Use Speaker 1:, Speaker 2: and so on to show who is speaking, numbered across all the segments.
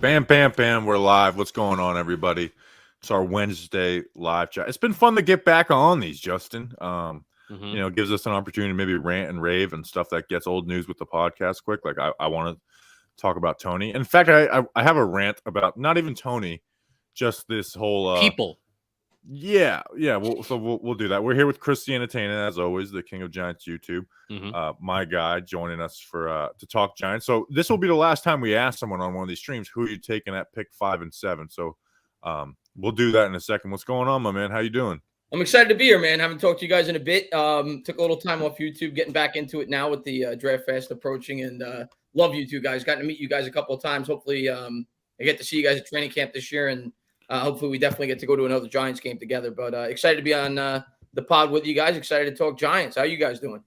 Speaker 1: Bam, bam, bam. We're live. What's going on, everybody? It's our Wednesday live chat. It's been fun to get back on these, Justin. It gives us an opportunity to maybe rant and rave and stuff that gets old news with the podcast quick. Like I want to talk about Toney. In fact, I have a rant about not even Toney, just this whole
Speaker 2: people.
Speaker 1: Yeah. We'll do that. We're here with Entertainah, as always, the King of Giants YouTube. My guy joining us for to talk Giants. So this will be the last time we ask someone on one of these streams who are you taking at pick 5 and 7. So we'll do that in a second. What's going on, my man? How you doing?
Speaker 3: I'm excited to be here, man. Haven't talked to you guys in a bit. Took a little time off YouTube, getting back into it now with the draft fast approaching, and love you two guys. Got to meet you guys a couple of times. Hopefully, I get to see you guys at training camp this year, and hopefully we definitely get to go to another Giants game together. But excited to be on the pod with you guys. Excited to talk Giants. How are you guys doing?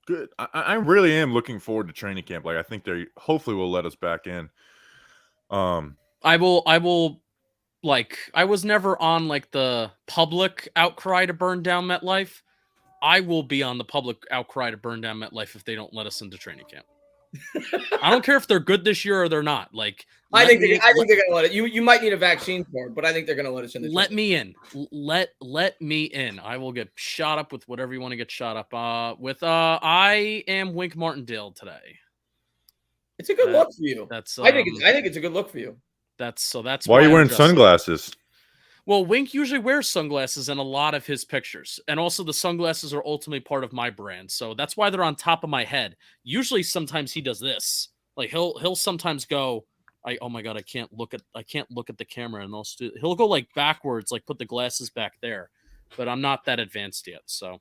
Speaker 1: Good. I really am looking forward to training camp. Like I think they hopefully will let us back in.
Speaker 2: I will. Like, I was never on, like, the public outcry to burn down MetLife. I will be on the public outcry to burn down MetLife if they don't let us into training camp. I don't care if they're good this year or they're not. Like,
Speaker 3: I think they're going to let it. You might need a vaccine for it, but I think they're going to let us in.
Speaker 2: Let me in. Let me in. I will get shot up with whatever you want to get shot up with. I am Wink Martindale today.
Speaker 3: It's a good look for you. I think it's a good look for you.
Speaker 2: That's
Speaker 1: why are you wearing sunglasses?
Speaker 2: Well, Wink usually wears sunglasses in a lot of his pictures. And also the sunglasses are ultimately part of my brand. So that's why they're on top of my head. Usually sometimes he does this. Like he'll sometimes go, oh my God, I can't look at the camera, and he'll go like backwards, like put the glasses back there. But I'm not that advanced yet, so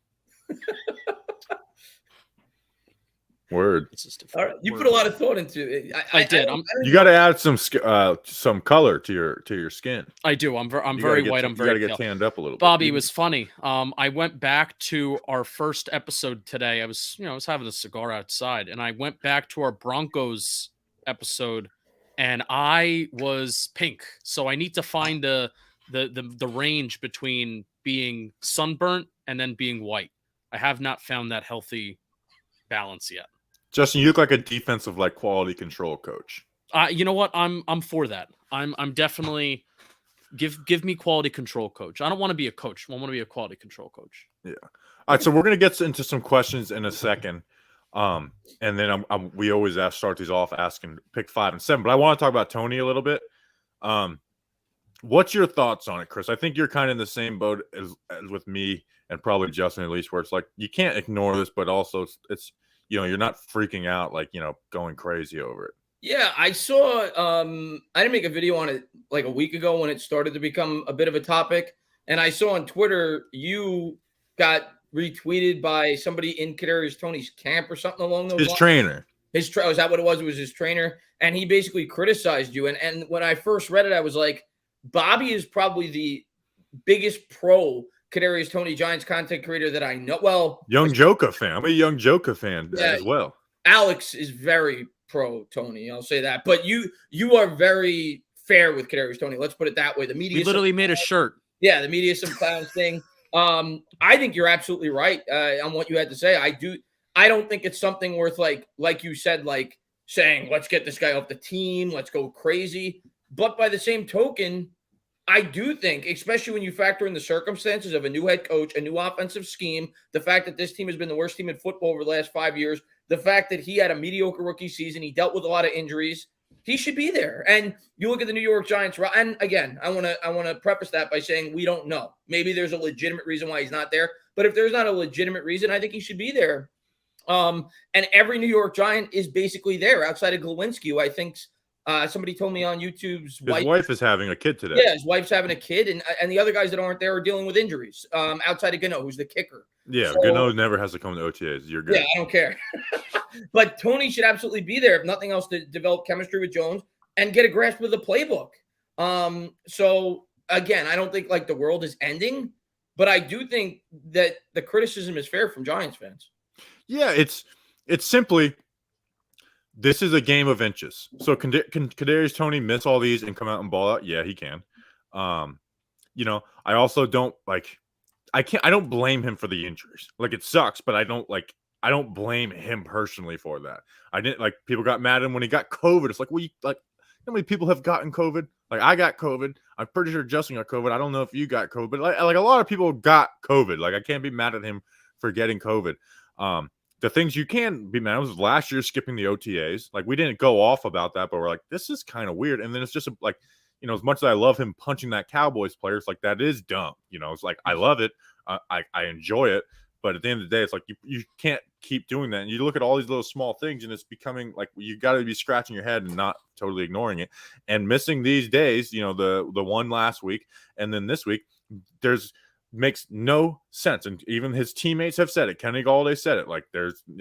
Speaker 1: Word.
Speaker 3: All right. You put a lot of thought into it.
Speaker 2: I did.
Speaker 1: You got to add some color to your skin.
Speaker 2: I do. I'm very white. I'm very.
Speaker 1: You got to get tanned up a little.
Speaker 2: Bobby, it was funny. I went back to our first episode today. I was having a cigar outside, and I went back to our Broncos episode, and I was pink. So I need to find the range between being sunburnt and then being white. I have not found that healthy balance yet.
Speaker 1: Justin, you look like a defensive quality control coach.
Speaker 2: You know what? I'm for that. I'm definitely give me quality control coach. I don't want to be a coach. I want to be a quality control coach.
Speaker 1: Yeah. All right. So we're gonna get into some questions in a second. And then we always start these off asking pick 5 and 7. But I want to talk about Toney a little bit. What's your thoughts on it, Chris? I think you're kind of in the same boat as with me and probably Justin, at least, where it's like you can't ignore this, but also it's you're not freaking out, going crazy over it.
Speaker 3: Yeah, I saw I didn't make a video on it like a week ago when it started to become a bit of a topic. And I saw on Twitter you got retweeted by somebody in Kadarius Toney's camp or something along those lines.
Speaker 1: His trainer.
Speaker 3: Was that what it was? It was his trainer. And he basically criticized you. And when I first read it, I was like, Bobby is probably the biggest pro Kadarius Toney Giants content creator that I know. Well,
Speaker 1: Young Joka fan. I'm a Young Joka fan as well.
Speaker 3: Alex is very pro Toney. I'll say that. But you are very fair with Kadarius Toney. Let's put it that way. The media
Speaker 2: literally made a shirt.
Speaker 3: Yeah, the media some clowns thing. I think you're absolutely right on what you had to say. I don't think it's something worth like you said, like saying, let's get this guy off the team, let's go crazy. But by the same token, I do think, especially when you factor in the circumstances of a new head coach, a new offensive scheme, the fact that this team has been the worst team in football over the last 5 years, the fact that he had a mediocre rookie season, he dealt with a lot of injuries, he should be there. And you look at the New York Giants, and again, I want to preface that by saying we don't know. Maybe there's a legitimate reason why he's not there, but if there's not a legitimate reason, I think he should be there. And every New York Giant is basically there outside of Glowinski, who I think's somebody told me on YouTube's
Speaker 1: wife is having a kid today.
Speaker 3: Yeah, his wife's having a kid, and the other guys that aren't there are dealing with injuries. Outside of Gano, who's the kicker.
Speaker 1: Yeah, so, Gano never has to come to OTAs. You're good.
Speaker 3: Yeah, I don't care. But Toney should absolutely be there, if nothing else, to develop chemistry with Jones and get a grasp of the playbook. So again, I don't think the world is ending, but I do think that the criticism is fair from Giants fans.
Speaker 1: Yeah, it's simply. This is a game of inches. So can Kadarius Toney miss all these and come out and ball out? Yeah, he can. I also don't I don't blame him for the injuries. It sucks, but I don't blame him personally for that. I didn't people got mad at him when he got COVID. It's how many people have gotten COVID? Like, I got COVID. I'm pretty sure Justin got COVID. I don't know if you got COVID, but like a lot of people got COVID. Like, I can't be mad at him for getting COVID. The things you can be mad at was last year skipping the OTAs. Like, we didn't go off about that, but we're like, this is kind of weird. And then it's just like, you know, as much as I love him punching that Cowboys player, it's like, that is dumb. You know, it's like, I love it. I enjoy it. But at the end of the day, it's like you can't keep doing that. And you look at all these little small things, and it's becoming like you got to be scratching your head and not totally ignoring it. And missing these days, you know, the one last week and then this week, makes no sense. And even his teammates have said it. Kenny Galladay said it. Like,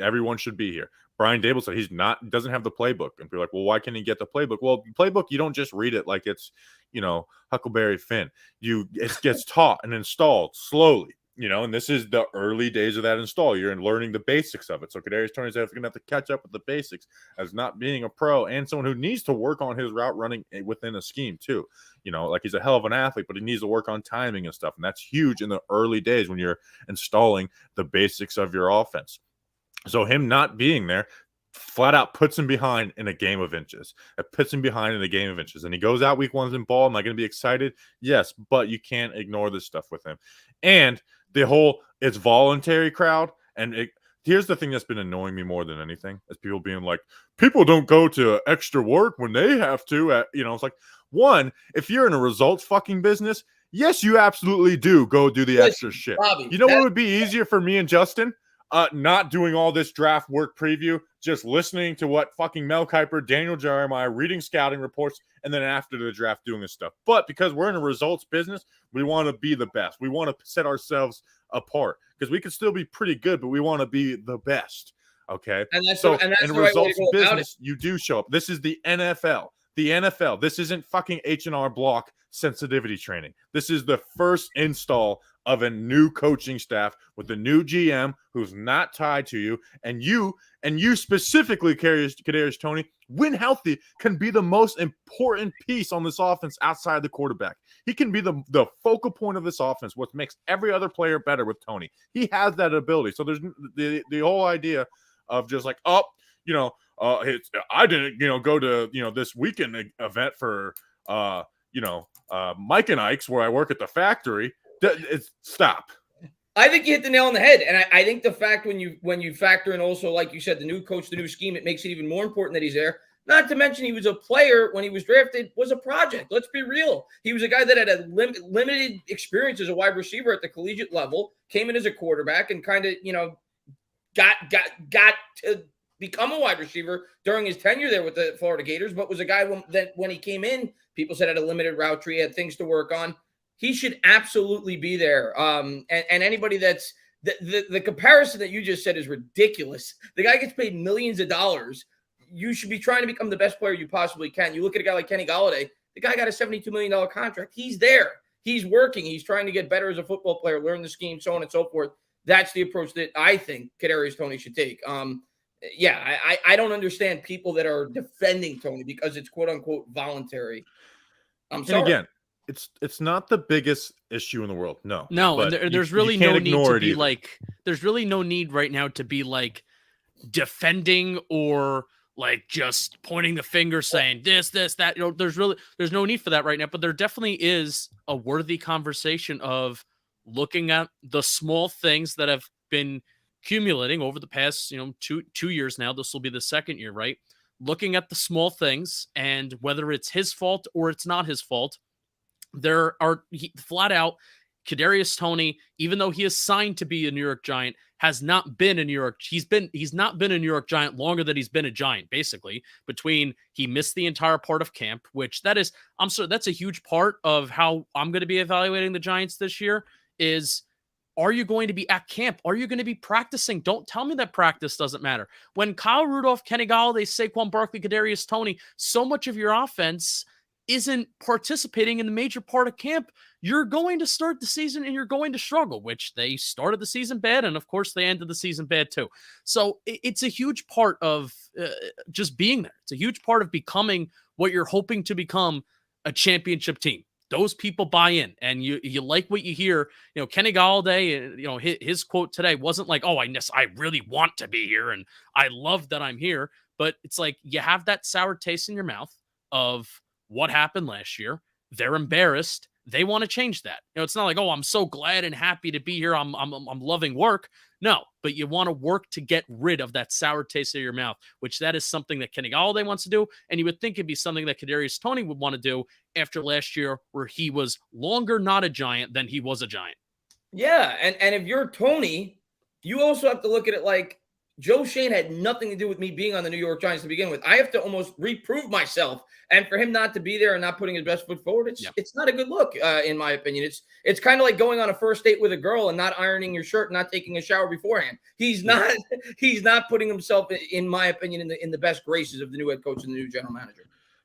Speaker 1: everyone should be here. Brian Dable said doesn't have the playbook. And people are like, well, why can't he get the playbook? Well, the playbook, you don't just read it like it's, you know, Huckleberry Finn. It gets taught and installed slowly. You know, and this is the early days of that install. You're learning the basics of it. So Kadarius Toney is going to have to catch up with the basics as not being a pro and someone who needs to work on his route running within a scheme too. You know, like, he's a hell of an athlete, but he needs to work on timing and stuff. And that's huge in the early days when you're installing the basics of your offense. So him not being there flat out puts him behind in a game of inches. It puts him behind in a game of inches. And he goes out week 1 in ball. Am I going to be excited? Yes, but you can't ignore this stuff with him. And the whole it's voluntary crowd. And here's the thing that's been annoying me more than anything is people being like, people don't go to extra work when they have to. You know, it's like, one, if you're in a results fucking business, yes, you absolutely do go do the extra shit.
Speaker 3: Bobby,
Speaker 1: you know what would be easier for me and Justin? Not doing all this draft work preview, just listening to what fucking Mel Kiper, Daniel Jeremiah, reading scouting reports, and then after the draft doing this stuff. But because we're in a results business, we want to be the best. We want to set ourselves apart because we can still be pretty good, but we want to be the best. Okay.
Speaker 3: And that's
Speaker 1: so
Speaker 3: and that's
Speaker 1: in
Speaker 3: the right way
Speaker 1: results
Speaker 3: to go about
Speaker 1: business, you do show up. This is the NFL. The NFL. This isn't fucking H&R Block sensitivity training. This is the first install of a new coaching staff with a new GM who's not tied to you. And you specifically, Kadarius Toney, when healthy, can be the most important piece on this offense outside the quarterback. He can be the focal point of this offense, what makes every other player better with Toney. He has that ability. So there's the whole idea of just like, oh, you know, I didn't, you know, go to, you know, this weekend event for, Mike and Ike's where I work at the factory. Stop.
Speaker 3: I think you hit the nail on the head. And I think the fact when you factor in also, like you said, the new coach, the new scheme, it makes it even more important that he's there. Not to mention he was a player when he was drafted, was a project. Let's be real. He was a guy that had a limited experience as a wide receiver at the collegiate level, came in as a quarterback and kind of, you know, got to become a wide receiver during his tenure there with the Florida Gators, but was a guy that when he came in, people said had a limited route tree, had things to work on. He should absolutely be there. And anybody that's the comparison that you just said is ridiculous. The guy gets paid millions of dollars. You should be trying to become the best player you possibly can. You look at a guy like Kenny Galladay. The guy got a $72 million contract. He's there. He's working. He's trying to get better as a football player, learn the scheme, so on and so forth. That's the approach that I think Kadarius Toney should take. I don't understand people that are defending Toney because it's quote unquote voluntary. I'm sorry.
Speaker 1: And again, it's not the biggest issue in the world. No,
Speaker 2: and there's really no need to be like. There's really no need right now to be like defending or like just pointing the finger, saying this, that. You know, there's no need for that right now. But there definitely is a worthy conversation of looking at the small things that have been accumulating over the past, you know, two years now. This will be the second year, right? Looking at the small things and whether it's his fault or it's not his fault. There are flat out Kadarius Toney, even though he is signed to be a New York Giant, has not been a New York. He's not been a New York Giant longer than he's been a Giant. Basically, between he missed the entire part of camp, which that's a huge part of how I'm going to be evaluating the Giants this year. Is are you going to be at camp? Are you going to be practicing? Don't tell me that practice doesn't matter. When Kyle Rudolph, Kenny Galladay, Saquon Barkley, Kadarius Toney, so much of your offense isn't participating in the major part of camp, you're going to start the season and you're going to struggle, which they started the season bad. And of course they ended the season bad too. So it's a huge part of just being there. It's a huge part of becoming what you're hoping to become, a championship team. Those people buy in and you like what you hear. You know, Kenny Galladay, you know, his quote today wasn't like, oh, I really want to be here and I love that I'm here. But it's like you have that sour taste in your mouth. of what happened last year. They're embarrassed. They want to change that. It's not like, oh, I'm so glad and happy to be here. I'm loving work. No, but you want to work to get rid of that sour taste in your mouth, which that is something that Kenny Golladay wants to do. And you would think it'd be something that Kadarius Toney would want to do after last year, where he was longer not a Giant than he was a Giant.
Speaker 3: Yeah, and if you're Toney, you also have to look at it like Joe Shane had nothing to do with me being on the New York Giants to begin with. I have to almost reprove myself, and for him not to be there and not putting his best foot forward, it's not a good look, in my opinion. It's kind of like going on a first date with a girl and not ironing your shirt, and not taking a shower beforehand. He's not putting himself, in my opinion, in the best graces of the new head coach and the new general manager.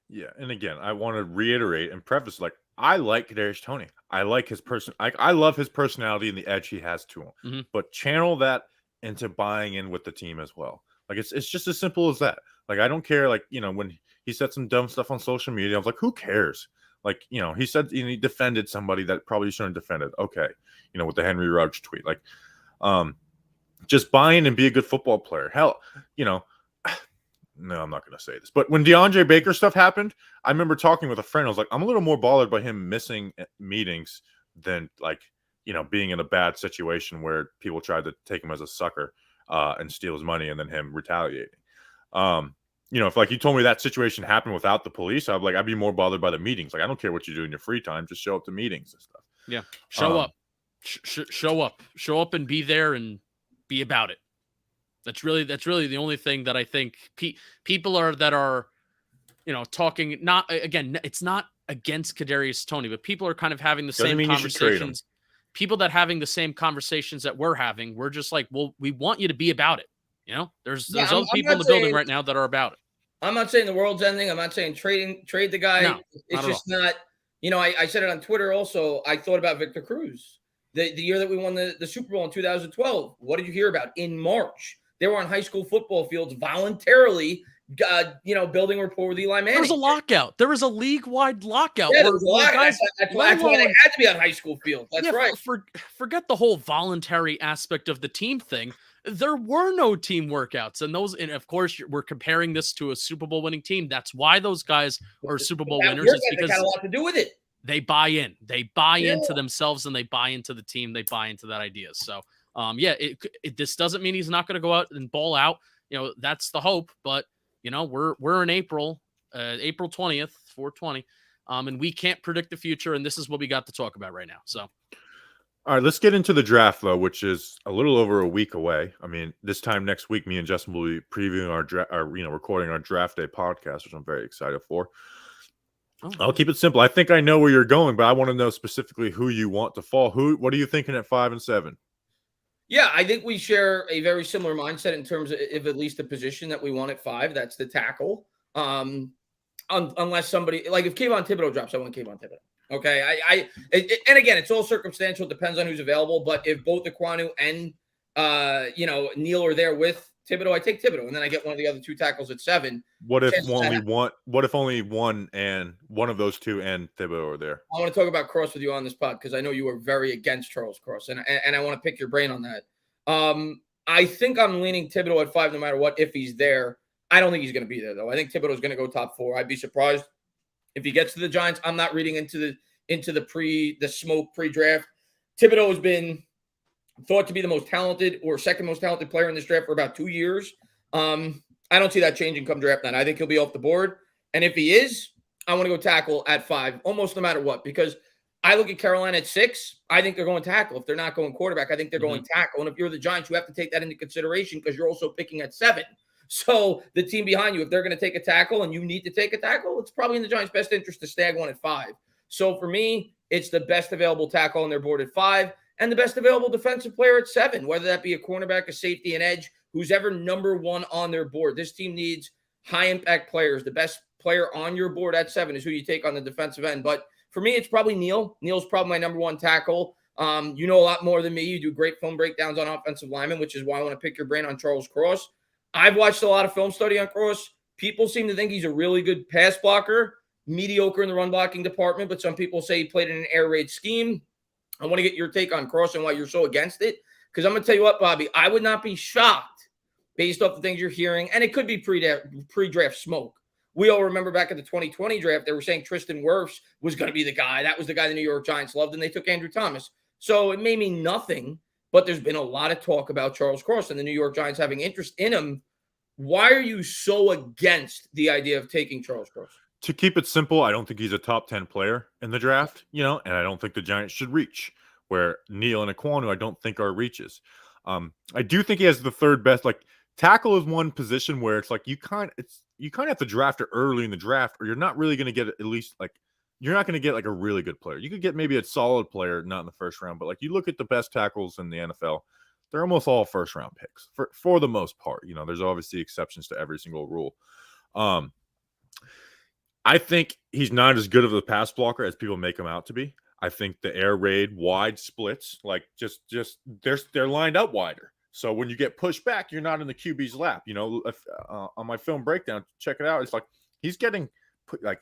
Speaker 1: Yeah, and again, I want to reiterate and preface, like, I like Kadarius Toney. I like his person. I love his personality and the edge he has to him. But channel that into buying in with the team as well. Like, it's just as simple as that. Like, I don't care. Like, when he said some dumb stuff on social media, I was like, who cares? Like, he said he defended somebody that probably shouldn't have defended. Okay, with the Henry Ruggs tweet. Like, just buy in and be a good football player. Hell, no, I'm not going to say this. But when DeAndre Baker stuff happened, I remember talking with a friend. I was like, I'm a little more bothered by him missing meetings than, like, being in a bad situation where people tried to take him as a sucker and steal his money, and then him retaliating. If, like, you told me that situation happened without the police, I'd be more bothered by the meetings. Like, I don't care what you do in your free time. Just show up to meetings and stuff.
Speaker 2: Yeah. Show up. Show up and be there and be about it. That's really the only thing that I think people are talking. Not, again, it's not against Kadarius Toney, but people are kind of having the same conversations. People that having the same conversations that we're having. We're just like, well, we want you to be about it. There's other people in the building right now that are about it.
Speaker 3: I'm not saying the world's ending. I'm not saying trade the guy.
Speaker 2: No,
Speaker 3: it's just not. I said it on Twitter also. I thought about Victor Cruz the year that we won the Super Bowl in 2012. What did you hear about in March? They were on high school football fields voluntarily, building rapport with Eli Manning.
Speaker 2: There was a lockout. There was a league-wide lockout.
Speaker 3: Yeah, there was a lockout. That's why they had to be on high school fields. That's right.
Speaker 2: Forget the whole voluntary aspect of the team thing. There were no team workouts. And of course, we're comparing this to a Super Bowl winning team. That's why those guys are Super Bowl winners. It's because
Speaker 3: it got a lot to do with it.
Speaker 2: They buy in. They buy into themselves, and they buy into the team. They buy into that idea. So, this doesn't mean he's not going to go out and ball out. That's the hope. But we're in April 20th, 4/20, and we can't predict the future. And this is what we got to talk about right now. So,
Speaker 1: all right, let's get into the draft, though, which is a little over a week away. I mean, this time next week, me and Justin will be previewing recording our draft day podcast, which I'm very excited for. Oh. I'll keep it simple. I think I know where you're going, but I want to know specifically who you want to fall. What are you thinking at 5 and 7?
Speaker 3: Yeah, I think we share a very similar mindset in terms of at least the position that we want at 5. That's the tackle. Unless somebody, like, if Kayvon Thibodeau drops, I want Kayvon Thibodeau. Okay, and again, it's all circumstantial. It depends on who's available. But if both Ekwonu and Neal are there with Thibodeau, I take Thibodeau, and then I get one of the other two tackles at 7.
Speaker 1: What if only one and one of those two and Thibodeau are there?
Speaker 3: I want to talk about Cross with you on this pod because I know you are very against Charles Cross, and I want to pick your brain on that. I think I'm leaning Thibodeau at 5 no matter what if he's there. I don't think he's going to be there, though. I think Thibodeau is going to go top 4. I'd be surprised if he gets to the Giants. I'm not reading into the smoke pre-draft. Thibodeau has been thought to be the most talented or second most talented player in this draft for about 2 years. I don't see that changing come draft night. I think he'll be off the board. And if he is, I want to go tackle at 5, almost no matter what, because I look at Carolina at 6. I think they're going tackle. If they're not going quarterback, I think they're going tackle. And if you're the Giants, you have to take that into consideration because you're also picking at 7. So the team behind you, if they're going to take a tackle and you need to take a tackle, it's probably in the Giants' best interest to snag one at 5. So for me, it's the best available tackle on their board at 5 and the best available defensive player at 7, whether that be a cornerback, a safety, an edge, who's ever number 1 on their board. This team needs high-impact players. The best player on your board at 7 is who you take on the defensive end. But for me, it's probably Neal. Neal's probably my number 1 tackle. You know a lot more than me. You do great film breakdowns on offensive linemen, which is why I want to pick your brain on Charles Cross. I've watched a lot of film study on Cross. People seem to think he's a really good pass blocker, mediocre in the run blocking department, but some people say he played in an air raid scheme. I want to get your take on Cross and why you're so against it. Because I'm going to tell you what, Bobby, I would not be shocked based off the things you're hearing, and it could be pre-draft smoke. We all remember back at the 2020 draft, they were saying Tristan Wirfs was going to be the guy. That was the guy the New York Giants loved, and they took Andrew Thomas. So it may mean nothing, but there's been a lot of talk about Charles Cross and the New York Giants having interest in him. Why are you so against the idea of taking Charles Cross?
Speaker 1: To keep it simple, I don't think he's a top 10 player in the draft, and I don't think the Giants should reach, where Neal and Ekwonu I don't think are reaches. I do think he has the third best. Like, tackle is one position where it's like you kind of have to draft it early in the draft, or you're not really going to get at least like you're not going to get like a really good player. You could get maybe a solid player, not in the first round, but like you look at the best tackles in the NFL, they're almost all first round picks for the most part. There's obviously exceptions to every single rule. I think he's not as good of a pass blocker as people make him out to be. I think the air raid wide splits, like just they're lined up wider. So when you get pushed back, you're not in the QB's lap. On my film breakdown, check it out. It's like he's getting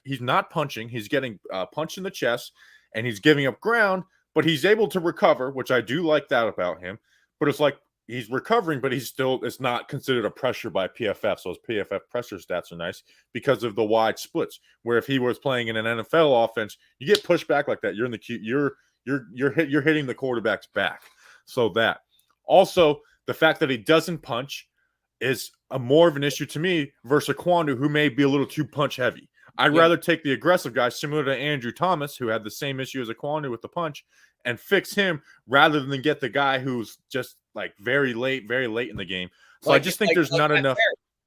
Speaker 1: he's not punching. He's getting punched in the chest, and he's giving up ground, but he's able to recover, which I do like that about him. But it's like he's recovering, but it's not considered a pressure by PFF. So his PFF pressure stats are nice because of the wide splits. Where if he was playing in an NFL offense, you get pushed back like that. You're in the you're hitting the quarterback's back. So that also the fact that he doesn't punch is more of an issue to me versus Ekwonu, who may be a little too punch heavy. I'd rather take the aggressive guy, similar to Andrew Thomas, who had the same issue as Ekwonu with the punch, and fix him rather than get the guy who's just like very late in the game. So I just think there's not enough.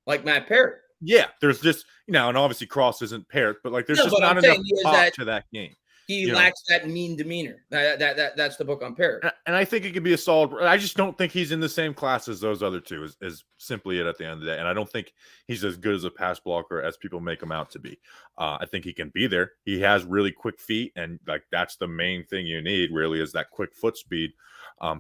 Speaker 3: Like Matt Parrott.
Speaker 1: Yeah, there's just, and obviously Cross isn't Parrott, but like there's just not enough pop to that game.
Speaker 3: He lacks that mean demeanor. That's the book on Parrott.
Speaker 1: And I think it could be a solid. I just don't think he's in the same class as those other two. Is simply it at the end of the day. And I don't think he's as good as a pass blocker as people make him out to be. I think he can be there. He has really quick feet, and like that's the main thing you need. Really, is that quick foot speed.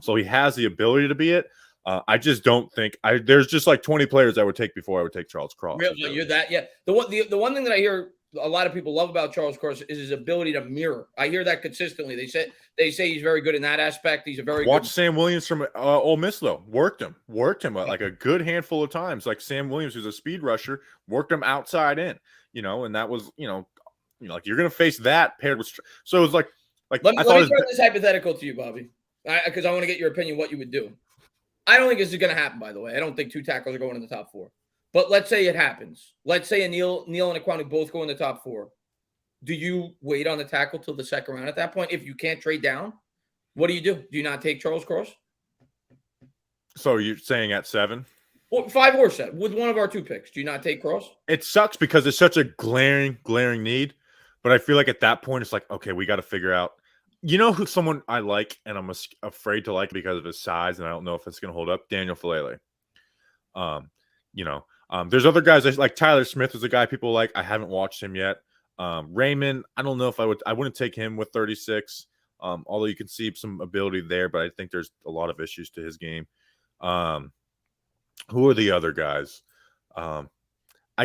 Speaker 1: So he has the ability to be it. I just don't think there's just like 20 players I would take before I would take Charles Cross.
Speaker 3: Really, you're that, yeah. The one thing that I hear a lot of people love about Charles Cross is his ability to mirror. I hear that consistently. They say he's very good in that aspect. He's a very
Speaker 1: watch Sam Williams from Ole Miss though. Worked him like a good handful of times. Like Sam Williams, who's a speed rusher, worked him outside in. And that was like you're gonna face that paired with. So it was like
Speaker 3: let me throw this hypothetical to you, Bobby, because I want to get your opinion what you would do. I don't think this is going to happen, by the way. I don't think two tackles are going in the top four. But let's say it happens. Let's say Neal and Ekwonu both go in the top four. Do you wait on the tackle till the second round at that point? If you can't trade down, what do? Do you not take Charles Cross?
Speaker 1: So you're saying at 7?
Speaker 3: Well, 5 or 7. With one of our 2 picks, do you not take Cross?
Speaker 1: It sucks because it's such a glaring need. But I feel like at that point, it's like, okay, we got to figure out. Who someone I like and I'm afraid to like because of his size, and I don't know if it's going to hold up? Daniel Falele. There's other guys like Tyler Smith is a guy people like. I haven't watched him yet. Raymond, I don't know if I wouldn't take him with 36. Although you can see some ability there, but I think there's a lot of issues to his game. Who are the other guys? I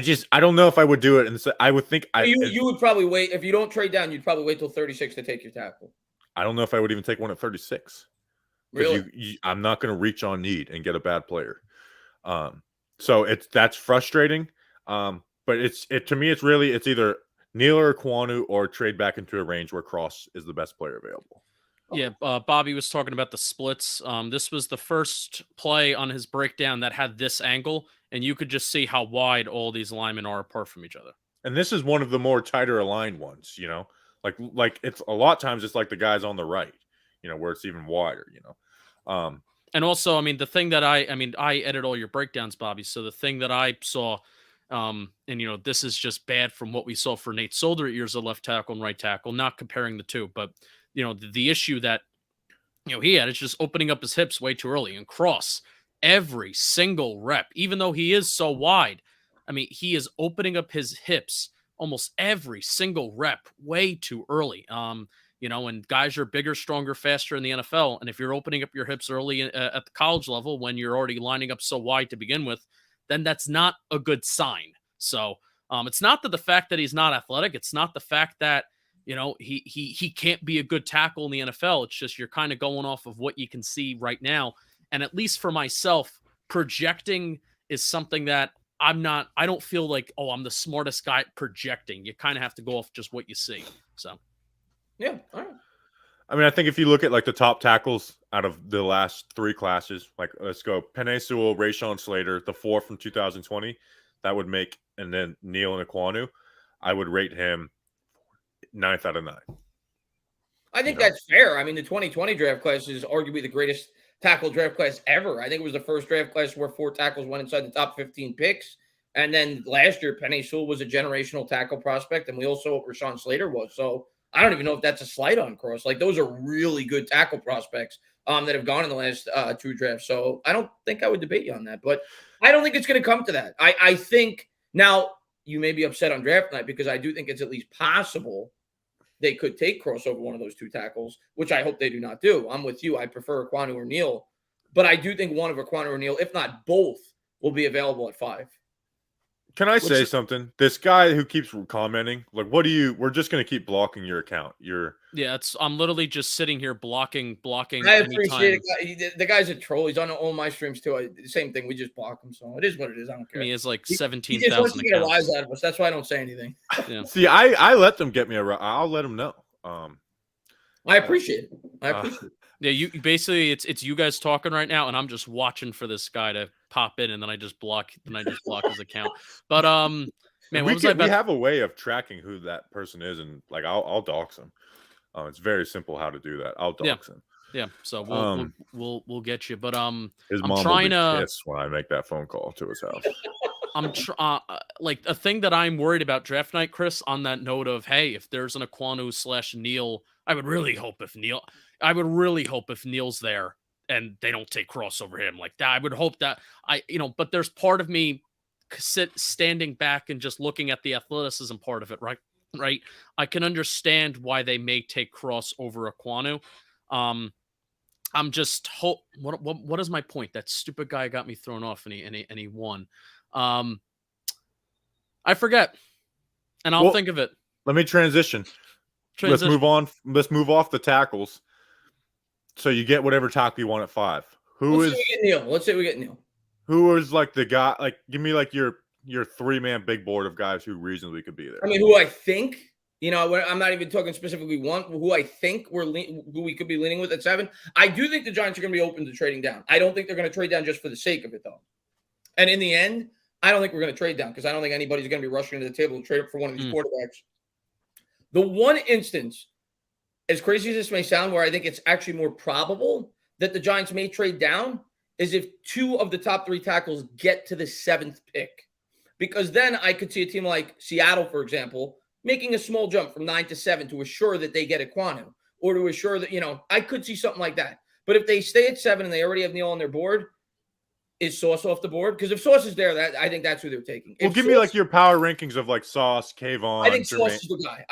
Speaker 1: don't know if I would do it. And so I would think
Speaker 3: you would probably wait. If you don't trade down, you'd probably wait till 36 to take your tackle.
Speaker 1: I don't know if I would even take one at 36.
Speaker 3: Really?
Speaker 1: I'm not going to reach on need and get a bad player. So that's frustrating. But to me, it's either Neal or Ekwonu or trade back into a range where Cross is the best player available.
Speaker 2: Yeah, Bobby was talking about the splits. This was the first play on his breakdown that had this angle, and you could just see how wide all these linemen are apart from each other.
Speaker 1: And this is one of the more tighter aligned ones, like it's a lot of times it's like the guys on the right, where it's even wider,
Speaker 2: And also, the thing that I edit all your breakdowns, Bobby. So the thing that I saw, and this is just bad from what we saw for Nate Solder at years of left tackle and right tackle, not comparing the two, but the issue that he had is just opening up his hips way too early. And Cross, every single rep, even though he is so wide, he is opening up his hips almost every single rep way too early. And guys are bigger, stronger, faster in the NFL. And if you're opening up your hips early at the college level when you're already lining up so wide to begin with, then that's not a good sign. So it's not that the fact that he's not athletic. It's not the fact that, he can't be a good tackle in the NFL. It's just you're kind of going off of what you can see right now. And at least for myself, projecting is something that I don't feel like, oh, I'm the smartest guy projecting. You kind of have to go off just what you see. So,
Speaker 3: yeah, all right.
Speaker 1: I mean, I think if you look at like the top tackles out of the last 3 classes, like let's go Penei Sewell, Rashawn Slater, the 4 from 2020, that would make, and then Neal and Ekwonu, I would rate him 9th out of 9.
Speaker 3: I think that's fair. I mean, the 2020 draft class is arguably the greatest tackle draft class ever. I think it was the first draft class where 4 tackles went inside the top 15 picks. And then last year, Penei Sewell was a generational tackle prospect, and we also what Rashawn Slater was. So I don't even know if that's a slight on Cross. Like, those are really good tackle prospects that have gone in the last 2 drafts. So I don't think I would debate you on that. But I don't think it's going to come to that. I think now you may be upset on draft night because I do think it's at least possible they could take Cross over one of those 2 tackles, which I hope they do not do. I'm with you. I prefer Ekwonu or Neal. But I do think one of Ekwonu or Neal, if not both, will be available at 5.
Speaker 1: Can I say something? This guy who keeps commenting, like, we're just going to keep blocking your account.
Speaker 2: I'm literally just sitting here blocking.
Speaker 3: I appreciate it. The guy's a troll. He's on all my streams too. Same thing. We just block him. So it is what it is. I don't care.
Speaker 2: He has like 17,000
Speaker 3: He just wants to get a rise out of us. That's why I don't say anything.
Speaker 2: Yeah.
Speaker 1: See, I let them get me a rise. I'll let them know.
Speaker 3: I appreciate it. I appreciate it.
Speaker 2: Yeah, you basically it's you guys talking right now, and I'm just watching for this guy to pop in, and then I just block his account. But man,
Speaker 1: we have a way of tracking who that person is, and like I'll dox him. It's very simple how to do that. I'll dox him.
Speaker 2: Yeah, so we'll get you. But
Speaker 1: his
Speaker 2: I'm
Speaker 1: mom
Speaker 2: trying
Speaker 1: will be
Speaker 2: to
Speaker 1: pissed when I make that phone call to his house.
Speaker 2: I'm like a thing that I'm worried about draft night, Chris. On that note of, hey, if there's an Ekwonu/Neal, I would really hope if Neal's there and they don't take Cross over him like that. I would hope that but there's part of me standing back and just looking at the athleticism part of it, right? Right. I can understand why they may take Cross over Ekwonu. I'm just what is my point? That stupid guy got me thrown off and he won. I forget, and I'll think of it.
Speaker 1: Let me transition. Let's move on. Let's move off the tackles. So you get whatever tackle you want at 5.
Speaker 3: Let's say we get Neal.
Speaker 1: Who is like the guy? Like, give me like your 3-man big board of guys who reasonably could be there.
Speaker 3: I mean, who I think. I'm not even talking specifically one. Who I think who we could be leaning with at 7. I do think the Giants are going to be open to trading down. I don't think they're going to trade down just for the sake of it, though. And in the end, I don't think we're going to trade down because I don't think anybody's going to be rushing to the table to trade up for one of these quarterbacks. The one instance, as crazy as this may sound, where I think it's actually more probable that the Giants may trade down is if 2 of the top 3 tackles get to the 7th pick. Because then I could see a team like Seattle, for example, making a small jump from 9 to 7 to assure that they get Ekwonu or to assure that, I could see something like that. But if they stay at 7 and they already have Neal on their board, is Sauce off the board? Because if Sauce is there, I think that's who they're taking.
Speaker 1: Well, give me like your power rankings of like Sauce, Kayvon.
Speaker 3: I think Sauce is the guy.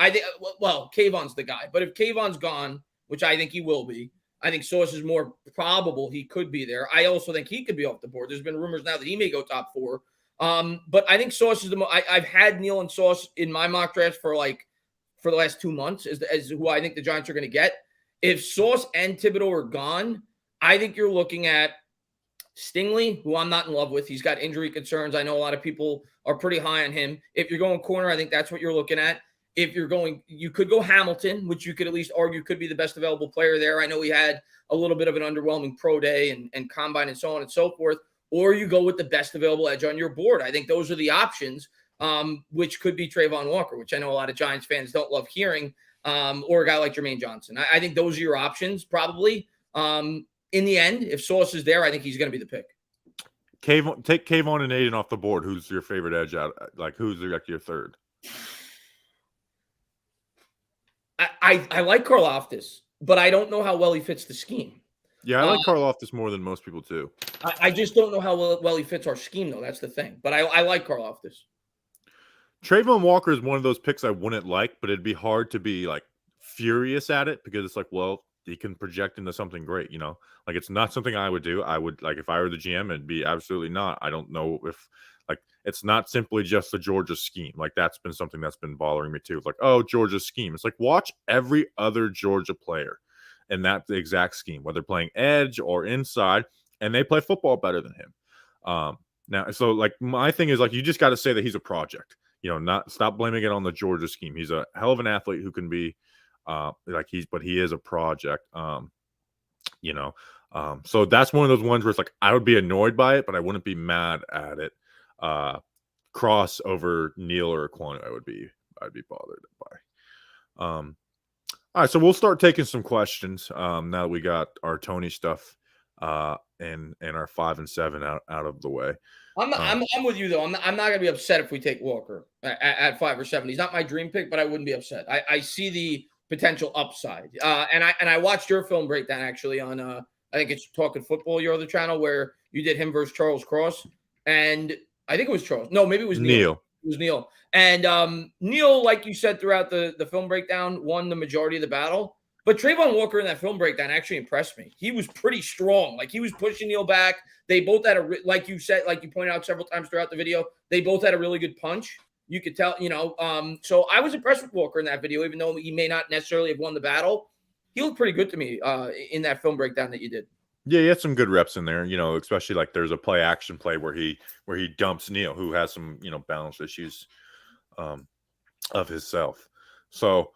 Speaker 3: Kayvon's the guy. But if Kayvon's gone, which I think he will be, I think Sauce is more probable he could be there. I also think he could be off the board. There's been rumors now that he may go top 4. But I think Sauce is the most. I've had Neal and Sauce in my mock drafts for the last 2 months as who I think the Giants are going to get. If Sauce and Thibodeau are gone, I think you're looking at Stingley, who I'm not in love with. He's got injury concerns. I know a lot of people are pretty high on him. If you're going corner, I think that's what you're looking at. If you're going, you could go Hamilton, which you could at least argue could be the best available player there. I know he had a little bit of an underwhelming pro day and combine and so on and so forth. Or you go with the best available edge on your board. I think those are the options, which could be Trayvon Walker, which I know a lot of Giants fans don't love hearing, or a guy like Jermaine Johnson. I think those are your options probably. In the end, if Sauce is there, I think he's going to be the pick.
Speaker 1: Take Kayvon and Aiden off the board. Who's your favorite edge out? Like, who's like your 3rd?
Speaker 3: I like Karlaftis, but I don't know how well he fits the scheme.
Speaker 1: Yeah, I like Karlaftis more than most people too.
Speaker 3: I just don't know how well he fits our scheme, though. That's the thing. But I like Karlaftis.
Speaker 1: Trayvon Walker is one of those picks I wouldn't like, but it'd be hard to be like furious at it because it's like, well, he can project into something great, Like, it's not something I would do. I would, like, if I were the GM, it'd be absolutely not. I don't know if, like, it's not simply just the Georgia scheme. Like, that's been something that's been bothering me too. Like, oh, Georgia's scheme. It's like, watch every other Georgia player in that exact scheme, whether playing edge or inside, and they play football better than him. Now, so like my thing is like you just got to say that he's a project. Not stop blaming it on the Georgia scheme. He's a hell of an athlete who can be but he is a project. So that's one of those ones where it's like I would be annoyed by it, but I wouldn't be mad at it. Cross over Neal or Aquanu, I'd be bothered by. All right, so we'll start taking some questions now that we got our Toney stuff and our 5 and 7 out of the way.
Speaker 3: I'm with you though. I'm not gonna be upset if we take Walker at 5 or 7. He's not my dream pick, but I wouldn't be upset. I see the potential upside. And I watched your film breakdown actually on I think it's Talking Football, your other channel, where you did him versus Charles Cross, and I think it was Charles. No, maybe it was Neal. It was Neal. And Neal, like you said throughout the film breakdown, won the majority of the battle. But Trayvon Walker in that film breakdown actually impressed me. He was pretty strong. Like he was pushing Neal back. They both had like you said, like you pointed out several times throughout the video, they both had a really good punch. You could tell, so I was impressed with Walker in that video, even though he may not necessarily have won the battle. He looked pretty good to me in that film breakdown that you did.
Speaker 1: Yeah, he had some good reps in there, especially like there's a play action play where he dumps Neal, who has some, balance issues of himself. So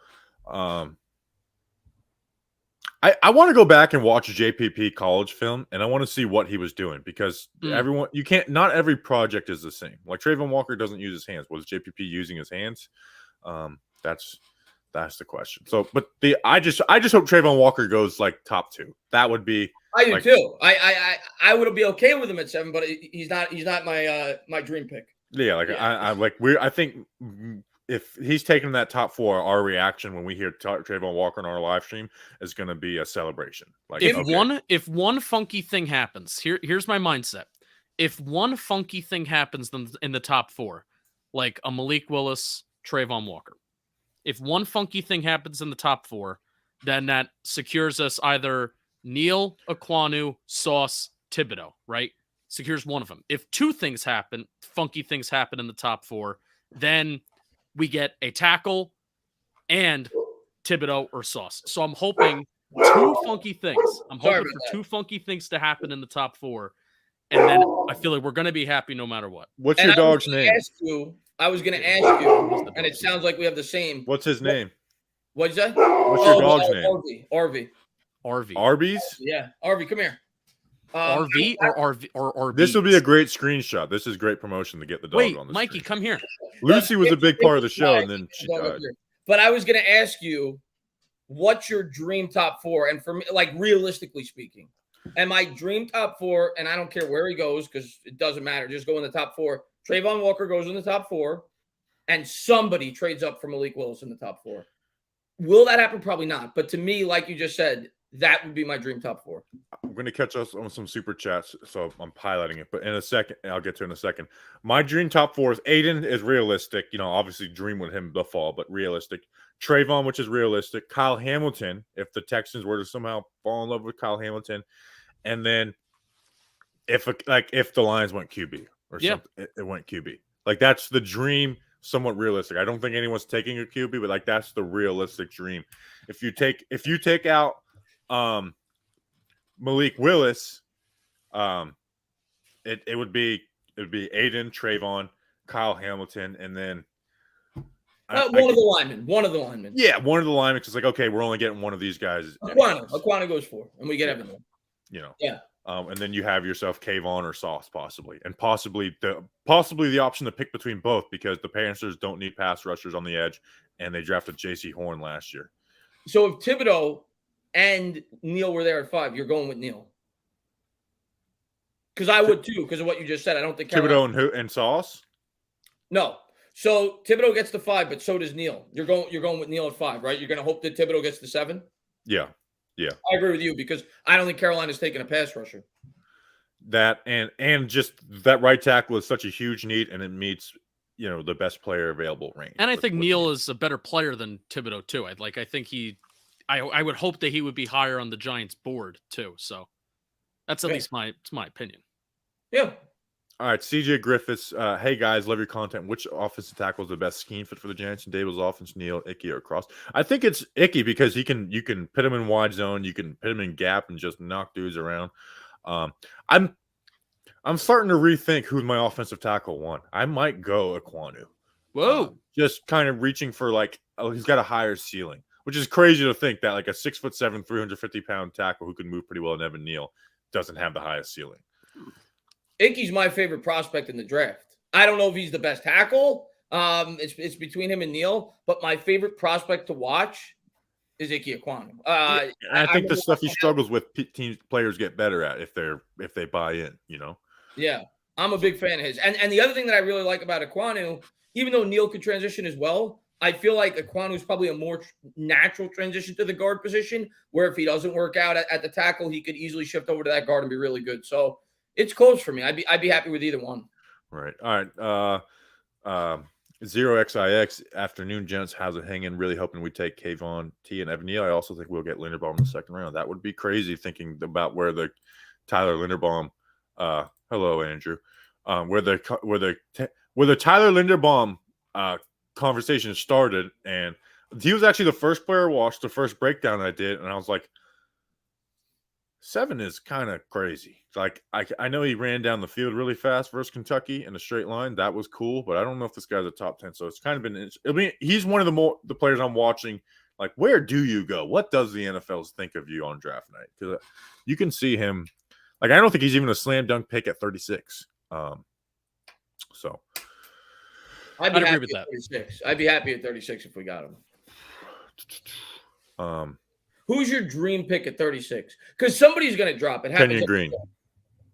Speaker 1: I want to go back and watch JPP college film, and I want to see what he was doing because not every project is the same. Like Trayvon Walker doesn't use his hands. Was JPP using his hands? That's the question. So, but I just hope Trayvon Walker goes like top 2. That would be.
Speaker 3: I do too. I would be okay with him at 7, but he's not my dream pick.
Speaker 1: Yeah, I think if he's taking that top 4, our reaction when we hear Trayvon Walker on our live stream is going to be a celebration. Like
Speaker 2: if one funky thing happens, here's my mindset. If one funky thing happens in the top 4, like a Malik Willis, Trayvon Walker, if one funky thing happens in the top 4, then that secures us either Neal, Aquanu, Sauce, Thibodeau, right? Secures one of them. If 2 things happen, funky things happen in the top 4, then we get a tackle and Thibodeau or Sauce. So I'm hoping 2 funky things. I'm hoping for 2 funky things to happen in the top 4. And then I feel like we're going to be happy no matter what.
Speaker 1: What's your dog's name?
Speaker 3: I was going to ask you, and it sounds like we have the same.
Speaker 1: What's his name?
Speaker 3: What'd you say?
Speaker 1: What's your dog's name?
Speaker 3: RV.
Speaker 1: Arby's?
Speaker 3: Yeah. RV, come here.
Speaker 2: RV or RV?
Speaker 1: This will be a great screenshot. This is great promotion to get the dog on the
Speaker 2: Mikey,
Speaker 1: screen.
Speaker 2: come here.
Speaker 1: Lucy was a big part of the show, and then she died.
Speaker 3: But I was going to ask you, what's your dream top 4? And for me, like realistically speaking, and my dream top 4, and I don't care where he goes because it doesn't matter. Just go in the top 4. Trayvon Walker goes in the top 4, and somebody trades up for Malik Willis in the top 4. Will that happen? Probably not. But to me, like you just said, that would be my dream top 4.
Speaker 1: I'm going to catch us on some super chats, so I'm highlighting it. But in a second, I'll get to it in a second. My dream top 4 is Aiden is realistic. Obviously dream with him the fall, but realistic. Trayvon, which is realistic. Kyle Hamilton, if the Texans were to somehow fall in love with Kyle Hamilton. And then if the Lions went QB or something, it went QB. Like that's the dream, somewhat realistic. I don't think anyone's taking a QB, but like that's the realistic dream. If you take out Malik Willis, it would be Aiden, Trayvon, Kyle Hamilton, and then
Speaker 3: one of the linemen.
Speaker 1: Yeah, one of the linemen. It's like, okay, we're only getting one of these guys.
Speaker 3: Aquanu goes 4, and we get everything.
Speaker 1: Yeah. And then you have yourself Kayvon or Sauce possibly, and possibly the option to pick between both because the Panthers don't need pass rushers on the edge, and they drafted J.C. Horn last year.
Speaker 3: So if Thibodeau and Neal were there at 5, you're going with Neal. Because I would too, because of what you just said. I don't think
Speaker 1: Thibodeau and Sauce.
Speaker 3: No. So Thibodeau gets the 5, but so does Neal. You're going with Neal at 5, right? You're going to hope that Thibodeau gets the 7.
Speaker 1: Yeah.
Speaker 3: I agree with you because I don't think Carolina's taking a pass rusher.
Speaker 1: That and just that right tackle is such a huge need, and it meets the best player available range.
Speaker 2: And I think Neal is a better player than Thibodeau too. I think I would hope that he would be higher on the Giants board too. So that's at least my opinion.
Speaker 3: Yeah.
Speaker 1: All right, CJ Griffiths. Hey guys, love your content. Which offensive tackle is the best scheme fit for the Giants and Dable's offense? Neal, Icky, or Cross? I think it's Icky because you can put him in wide zone, you can put him in gap, and just knock dudes around. I'm starting to rethink who's my offensive tackle one. I might go Ekwonu.
Speaker 2: Whoa.
Speaker 1: Just kind of reaching for he's got a higher ceiling, which is crazy to think that like a 6'7", 350-pound tackle who can move pretty well in Evan Neal doesn't have the highest ceiling.
Speaker 3: Inky's my favorite prospect in the draft. I don't know if he's the best tackle. It's between him and Neal, but my favorite prospect to watch is Ike Ekwonu.
Speaker 1: I think the stuff he struggles with, players get better at if they buy in.
Speaker 3: Yeah, I'm a big fan of his. And the other thing that I really like about Ekwonu, even though Neal could transition as well, I feel like Ekwonu is probably a more natural transition to the guard position, where if he doesn't work out at the tackle, he could easily shift over to that guard and be really good. So it's close for me. I'd be happy with either one.
Speaker 1: Right. All right. 0xix afternoon, gents. How's it hanging? Really hoping we take Kayvon T and Evan Neal. I also think we'll get Linderbaum in the second round. That would be crazy thinking about where the Tyler Linderbaum. Hello, Andrew. Where the Tyler Linderbaum conversation started, and he was actually the first player I watched, the first breakdown I did, and I was like, 7 is kind of crazy. Like I know he ran down the field really fast versus Kentucky in a straight line. That was cool, but I don't know if this guy's a top 10. So it's kind of been. I mean, he's one of the players I'm watching. Like, where do you go? What does the NFL think of you on draft night? Because you can see him. Like, I don't think he's even a slam dunk pick at 36. So
Speaker 3: I'd
Speaker 2: agree with that.
Speaker 3: 36. I'd be happy at 36 if we got him. Who's your dream pick at 36? Because somebody's going to drop it.
Speaker 1: Kenyon Green.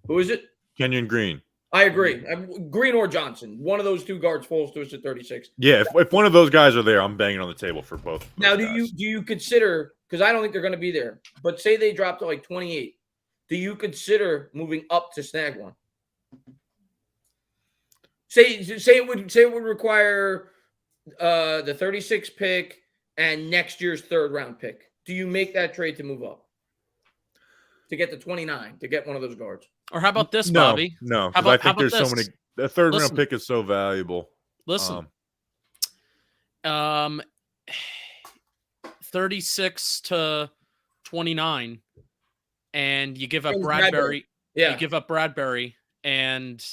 Speaker 3: Who is it?
Speaker 1: Kenyon Green.
Speaker 3: I agree. Green or Johnson. One of those two guards falls to us at 36.
Speaker 1: Yeah, if one of those guys are there, I'm banging on the table for both.
Speaker 3: Now, do you consider, because I don't think they're going to be there, but say they drop to like 28, do you consider moving up to snag one? Say it would require the 36 pick and next year's third round pick. Do you make that trade to move up to get to 29 to get one of those guards?
Speaker 2: Or how about this, Bobby?
Speaker 1: No, because I think there's so many. The third round pick is so valuable.
Speaker 2: Listen, 36 to 29, and you give up Bradbury. Yeah, you give up Bradbury, and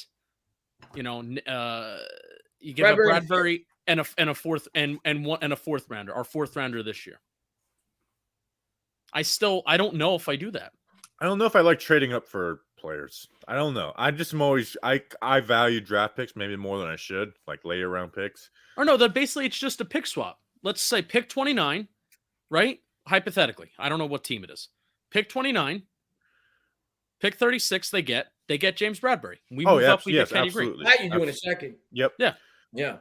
Speaker 2: you give up Bradbury and a fourth and a fourth rounder, our fourth rounder this year. I don't know if I do that.
Speaker 1: I don't know if I like trading up for players. I don't know. I just am always I value draft picks maybe more than I should, like later round picks.
Speaker 2: Or no, that basically it's just a pick swap. Let's say pick 29, right? Hypothetically, I don't know what team it is. Pick 29, pick 36. They get James Bradbury. We move up. We get Kenny Green.
Speaker 3: That you do in a second.
Speaker 1: Yep.
Speaker 3: Yeah.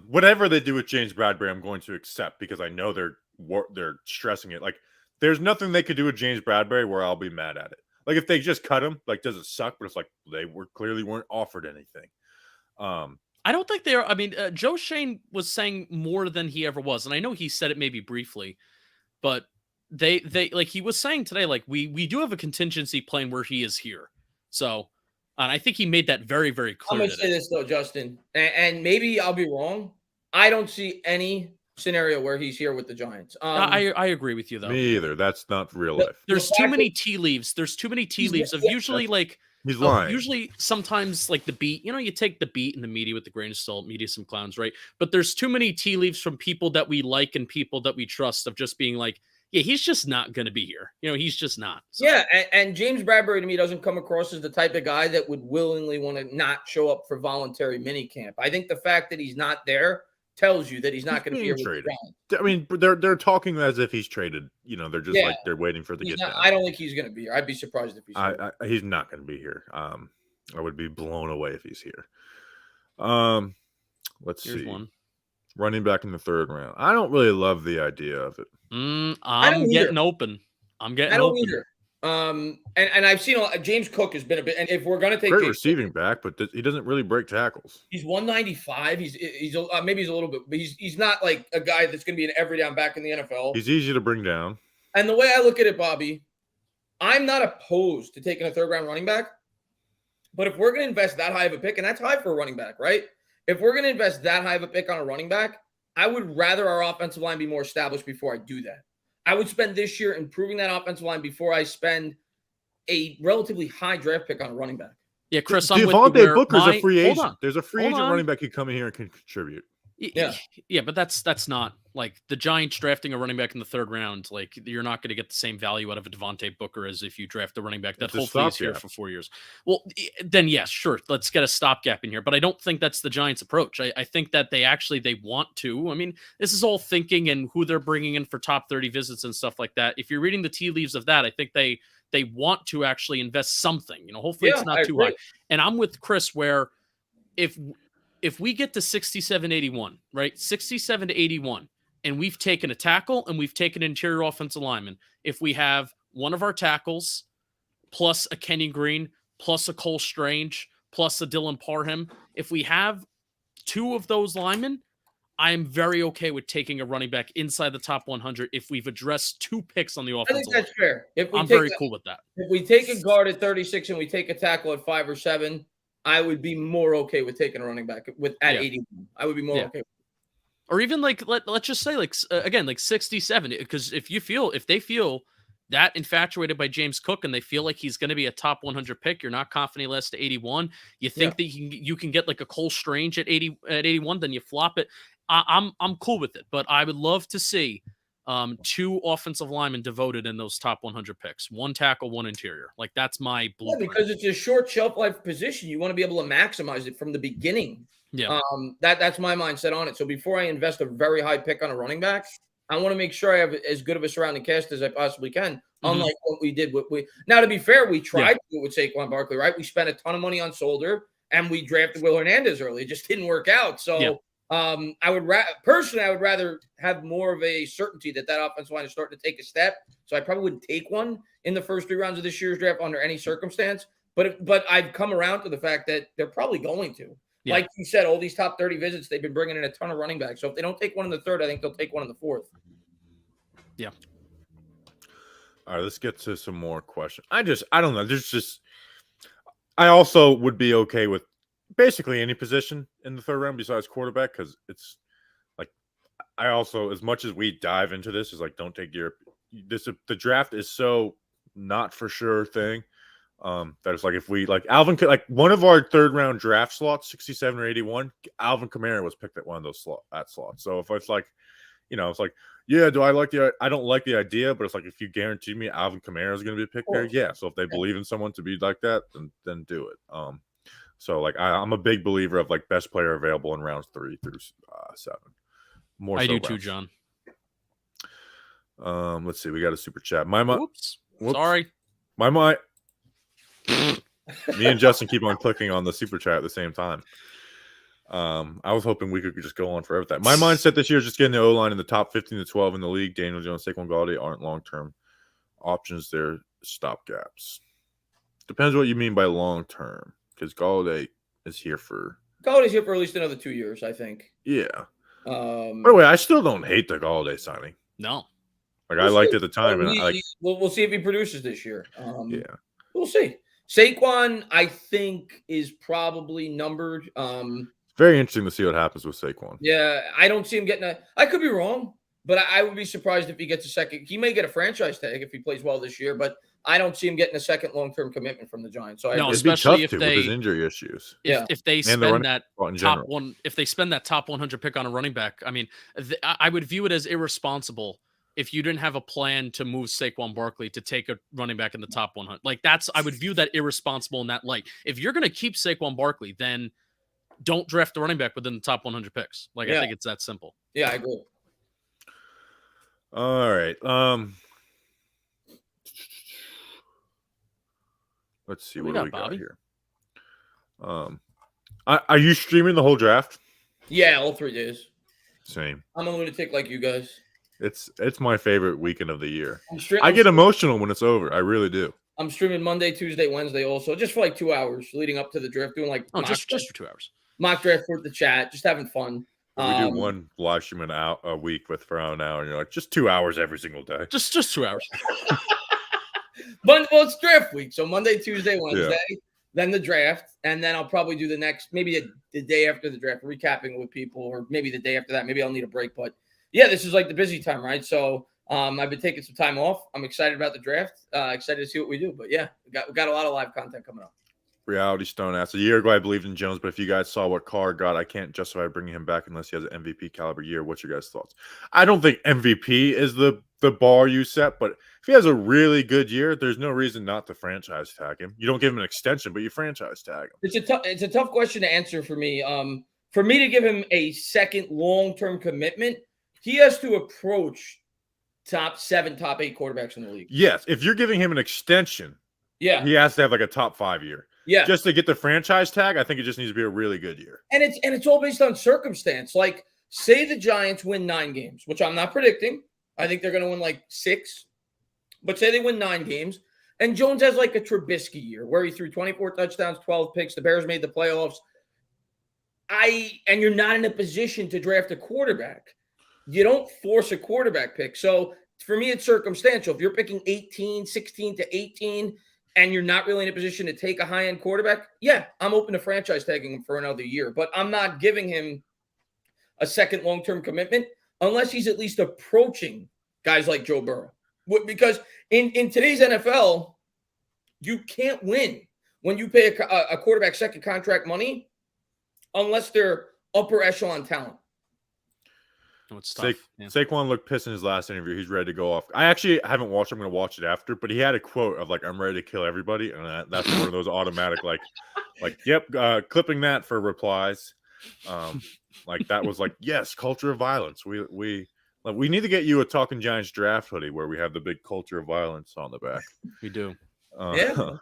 Speaker 1: Whatever they do with James Bradbury, I'm going to accept because I know they're stressing it. Like, there's nothing they could do with James Bradbury where I'll be mad at it. Like, if they just cut him, like, does it suck? But it's like they clearly weren't offered anything.
Speaker 2: I don't think they are. I mean, Joe Shane was saying more than he ever was, and I know he said it maybe briefly, but they like he was saying today, like we do have a contingency plan where he is here. So, and I think he made that very, very clear.
Speaker 3: I'm gonna say this though, Justin, and maybe I'll be wrong. I don't see any scenario where he's here with the Giants.
Speaker 2: I agree with you though.
Speaker 1: Me either. That's not real life.
Speaker 2: There's too many tea leaves. There's too many tea leaves of usually like
Speaker 1: he's lying.
Speaker 2: Usually sometimes like the beat, you take the beat and the media with the grain of salt, media some clowns, right? But there's too many tea leaves from people that we like and people that we trust of just being like, yeah, he's just not going to be here. He's just not.
Speaker 3: So. Yeah, and James Bradbury to me doesn't come across as the type of guy that would willingly want to not show up for voluntary minicamp. I think the fact that he's not there tells you that he's not going to be traded.
Speaker 1: I mean, they're talking as if he's traded. They're just like they're waiting for the get down.
Speaker 3: I don't think he's going to be here. I'd be surprised if he's here.
Speaker 1: He's not going to be here. I would be blown away if he's here. Let's see.
Speaker 2: One.
Speaker 1: Running back in the third round. I don't really love the idea of it.
Speaker 2: I'm getting open. I don't open.
Speaker 3: Either. And I've seen James Cook has been a bit. And if we're going to take
Speaker 1: great receiving back, but he doesn't really break tackles.
Speaker 3: He's 195. He's maybe he's a little bit, but he's not like a guy that's going to be an every down back in the NFL.
Speaker 1: He's easy to bring down.
Speaker 3: And the way I look at it, Bobby, I'm not opposed to taking a third round running back. But if we're going to invest that high of a pick, and that's high for a running back, right? If we're going to invest that high of a pick on a running back, I would rather our offensive line be more established before I do that. I would spend this year improving that offensive line before I spend a relatively high draft pick on a running back.
Speaker 2: Yeah, Chris, I'm with you.
Speaker 1: Devontae Booker's a free agent.
Speaker 2: Hold on.
Speaker 1: There's a free agent running back who come in here and can contribute.
Speaker 2: Yeah, but that's not like the Giants drafting a running back in the 3rd round. Like, you're not going to get the same value out of a Devontae Booker as if you draft a running back that hopefully is here for 4 years. Well, then yes, sure, let's get a stopgap in here. But I don't think that's the Giants' approach. I think that they want to. I mean, this is all thinking and who they're bringing in for top 30 visits and stuff like that. If you're reading the tea leaves of that, I think they want to actually invest something. Hopefully it's not too high. And I'm with Chris where if we get to 67-81, right? 67 to 81, and we've taken a tackle and we've taken an interior offensive lineman, if we have one of our tackles plus a Kenny Green plus a Cole Strange plus a Dylan Parham, if we have 2 of those linemen, I am very okay with taking a running back inside the top 100 if we've addressed 2 picks on the offensive line.
Speaker 3: I think that's fair.
Speaker 2: I'm very cool with that.
Speaker 3: If we take a guard at 36 and we take a tackle at 5 or 7, I would be more okay with taking a running back at 81. I would be more okay.
Speaker 2: Or even like let's just say like 67, because if they feel that infatuated by James Cook and they feel like he's going to be a top 100 pick, you're not confident he lasts to 81. You think that you can get like a Cole Strange at 81, then you flop it. I'm cool with it, but I would love to see 2 offensive linemen devoted in those top 100 picks, 1 tackle, 1 interior. Like, that's my blueprint.
Speaker 3: Yeah, because it's a short shelf life position. You want to be able to maximize it from the beginning.
Speaker 2: Yeah.
Speaker 3: That's my mindset on it. So before I invest a very high pick on a running back, I want to make sure I have as good of a surrounding cast as I possibly can. Unlike what we did. Now, to be fair, we tried to do it with Saquon Barkley, right? We spent a ton of money on Solder and we drafted Will Hernandez early. It just didn't work out. So I would rather have more of a certainty that offensive line is starting to take a step. So I probably wouldn't take one in the first 3 rounds of this year's draft under any circumstance. But I've come around to the fact that they're probably going to. Yeah. Like you said, all these top 30 visits, they've been bringing in a ton of running backs. So if they don't take one in the 3rd, I think they'll take one in the 4th.
Speaker 2: Yeah.
Speaker 1: All right, let's get to some more questions. I don't know. I also would be okay with basically any position in the 3rd round besides quarterback, because it's like I also, as much as we dive into this, is like, don't take the draft is so not for sure thing. That it's like, if we like Alvin, like one of our 3rd round draft slots, 67 or 81, Alvin Kamara was picked at one of those slots. So if it's like, it's like, yeah, I don't like the idea, but it's like, if you guarantee me Alvin Kamara is going to be picked there, yeah. So if they believe in someone to be like that, then do it. So like I'm a big believer of like best player available in rounds 3 through 7. More
Speaker 2: I
Speaker 1: so
Speaker 2: do too, John.
Speaker 1: Let's see, we got a super chat.
Speaker 2: Whoops. Sorry.
Speaker 1: Me and Justin keep on clicking on the super chat at the same time. I was hoping we could just go on forever with that. My mindset this year is just getting the O-line in the top 15 to 12 in the league. Daniel Jones, Saquon Barkley aren't long-term options. They're stopgaps. Depends what you mean by long-term, because Galladay is here for...
Speaker 3: Galladay's here for at least another 2 years, I think.
Speaker 1: Yeah. By the way, I still don't hate the Galladay signing.
Speaker 2: No.
Speaker 1: Like, I liked it at the time.
Speaker 3: We'll see if he produces this year.
Speaker 1: Yeah.
Speaker 3: We'll see. Saquon, I think, is probably numbered.
Speaker 1: Very interesting to see what happens with Saquon.
Speaker 3: Yeah, I don't see him getting I could be wrong, but I would be surprised if he gets a second. He may get a franchise tag if he plays well this year, but I don't see him getting a second long-term commitment from the Giants. So
Speaker 2: especially if
Speaker 1: with his injury issues.
Speaker 2: If they spend that top 100 pick on a running back, I mean, I would view it as irresponsible if you didn't have a plan to move Saquon Barkley to take a running back in the top 100. Like, I would view that irresponsible in that light. If you're going to keep Saquon Barkley, then don't draft a running back within the top 100 picks. Like, I think it's that simple.
Speaker 3: Yeah, I agree.
Speaker 1: All right. Let's see what do we got here. Are you streaming the whole draft?
Speaker 3: Yeah, all 3 days.
Speaker 1: Same.
Speaker 3: I'm a lunatic like you guys.
Speaker 1: It's my favorite weekend of the year. I get emotional when it's over. I really do.
Speaker 3: I'm streaming Monday, Tuesday, Wednesday also, just for like 2 hours leading up to the draft, doing like
Speaker 2: just for 2 hours.
Speaker 3: Mock draft for the chat, just having fun.
Speaker 1: We do one live stream a week for an hour, and you're like, just 2 hours every single day.
Speaker 2: Just 2 hours.
Speaker 3: But it's draft week, so Monday, Tuesday, Wednesday, then the draft, and then I'll probably do the next, maybe the day after the draft, recapping with people, or maybe the day after that. Maybe I'll need a break, but yeah, this is like the busy time, right? So I've been taking some time off. I'm excited about the draft. Excited to see what we do, but yeah, we got a lot of live content coming up.
Speaker 1: Reality Stone asks, a year ago I believed in Jones, but if you guys saw what Carr got, I can't justify bringing him back unless he has an MVP caliber year. What's your guys' thoughts? I don't think MVP is the bar you set, but if he has a really good year, there's no reason not to franchise tag him. You don't give him an extension, but you franchise tag him.
Speaker 3: It's a tough question to answer for me. For me to give him a second long-term commitment, he has to approach top 7, top 8 quarterbacks in the league.
Speaker 1: Yes, if you're giving him an extension, he has to have like a top 5 year.
Speaker 3: Yeah.
Speaker 1: Just to get the franchise tag, I think it just needs to be a really good year.
Speaker 3: And it's all based on circumstance. Like, say the Giants win 9 games, which I'm not predicting. I think they're going to win like 6. But say they win 9 games, and Jones has like a Trubisky year where he threw 24 touchdowns, 12 picks. The Bears made the playoffs. And you're not in a position to draft a quarterback. You don't force a quarterback pick. So for me, it's circumstantial. If you're picking 16 to 18, and you're not really in a position to take a high-end quarterback, yeah, I'm open to franchise tagging him for another year. But I'm not giving him a second long-term commitment unless he's at least approaching guys like Joe Burrow. Because in today's NFL, you can't win when you pay a quarterback second contract money unless they're upper echelon talent.
Speaker 2: Oh, it's tough.
Speaker 1: Saquon looked pissed in his last interview. He's ready to go off. I actually haven't watched it. I'm going to watch it after, but he had a quote of like, I'm ready to kill everybody. And that's one of those automatic, yep, clipping that for replies. Like that was like, yes, culture of violence. We need to get you a Talking Giants draft hoodie where we have the big culture of violence on the back.
Speaker 2: We do.
Speaker 3: Yeah.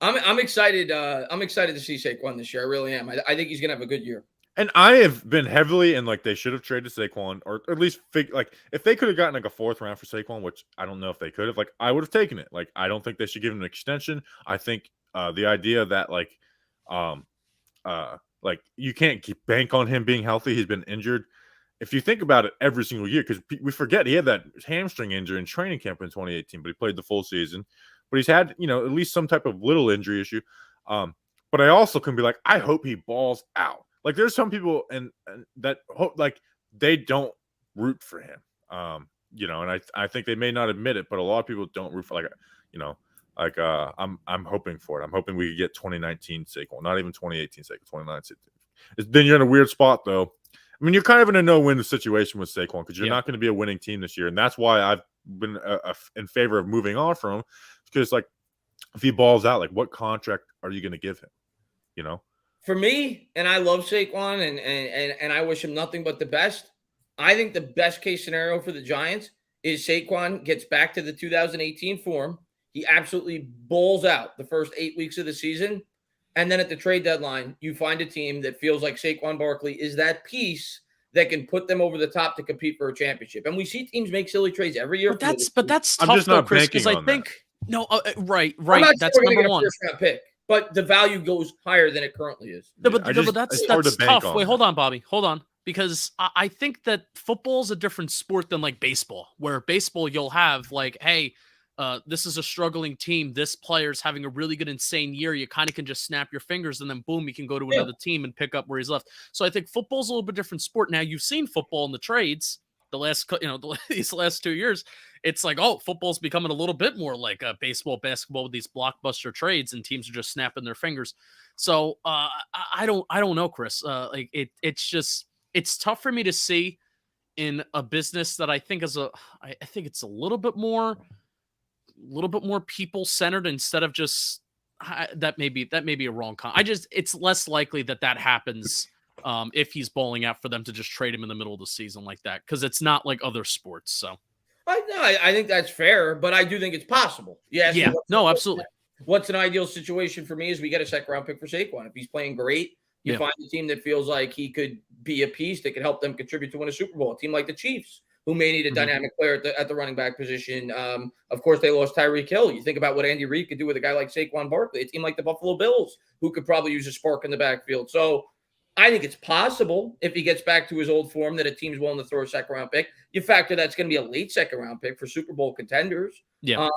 Speaker 3: I'm excited. I'm excited to see Saquon this year. I really am. I think he's going to have a good year.
Speaker 1: And I have been heavily in they should have traded Saquon, or at least if they could have gotten like a 4th round for Saquon, which I don't know if they could have, I would have taken it. I don't think they should give him an extension. I think the idea that you can't bank on him being healthy. He's been injured. If you think about it every single year, because we forget he had that hamstring injury in training camp in 2018, but he played the full season. But he's had, at least some type of little injury issue. But I also can be like, I hope he balls out. There's some people and that hope they don't root for him. And I think they may not admit it, but a lot of people don't root for I'm hoping for it. I'm hoping we get 2019 Saquon, not even 2018 Saquon, 2019. Then you're in a weird spot though. I mean, you're kind of in a no-win situation with Saquon because you're not going to be a winning team this year, and that's why I've been in favor of moving on from him. Because if he balls out, what contract are you going to give him?
Speaker 3: For me, and I love Saquon, and I wish him nothing but the best. I think the best case scenario for the Giants is Saquon gets back to the 2018 form. He absolutely balls out the first 8 weeks of the season. And then at the trade deadline, you find a team that feels like Saquon Barkley is that piece that can put them over the top to compete for a championship. And we see teams make silly trades every year.
Speaker 2: But that's tough though, Chris, because I think right. That's number one.
Speaker 3: First-round pick. But the value goes higher than it currently is.
Speaker 2: No, but that's tough. Wait, hold on, Bobby. Hold on. Because I think that football is a different sport than baseball, where baseball you'll have hey, this is a struggling team. This player's having a really good, insane year. You kind of can just snap your fingers and then boom, you can go to another team and pick up where he's left. So I think football's a little bit different sport. Now you've seen football in the trades these last 2 years. It's football's becoming a little bit more like baseball, basketball with these blockbuster trades, and teams are just snapping their fingers. So I don't know, Chris. It's tough for me to see in a business that I think I think it's a little bit more people centered instead of just that may be a wrong it's less likely that happens if he's balling out for them to just trade him in the middle of the season like that, because it's not like other sports. So
Speaker 3: I think that's fair, but I do think it's possible.
Speaker 2: Yeah. No, absolutely.
Speaker 3: What's an ideal situation for me is we get a second round pick for Saquon. If he's playing great, you find a team that feels like he could be a piece that could help them contribute to win a Super Bowl. A team like the Chiefs, who may need a dynamic player at the running back position. Of course, they lost Tyreek Hill. You think about what Andy Reid could do with a guy like Saquon Barkley, a team like the Buffalo Bills, who could probably use a spark in the backfield. So I think it's possible if he gets back to his old form that a team's willing to throw a second-round pick. You factor that's going to be a late second-round pick for Super Bowl contenders.
Speaker 2: Yeah.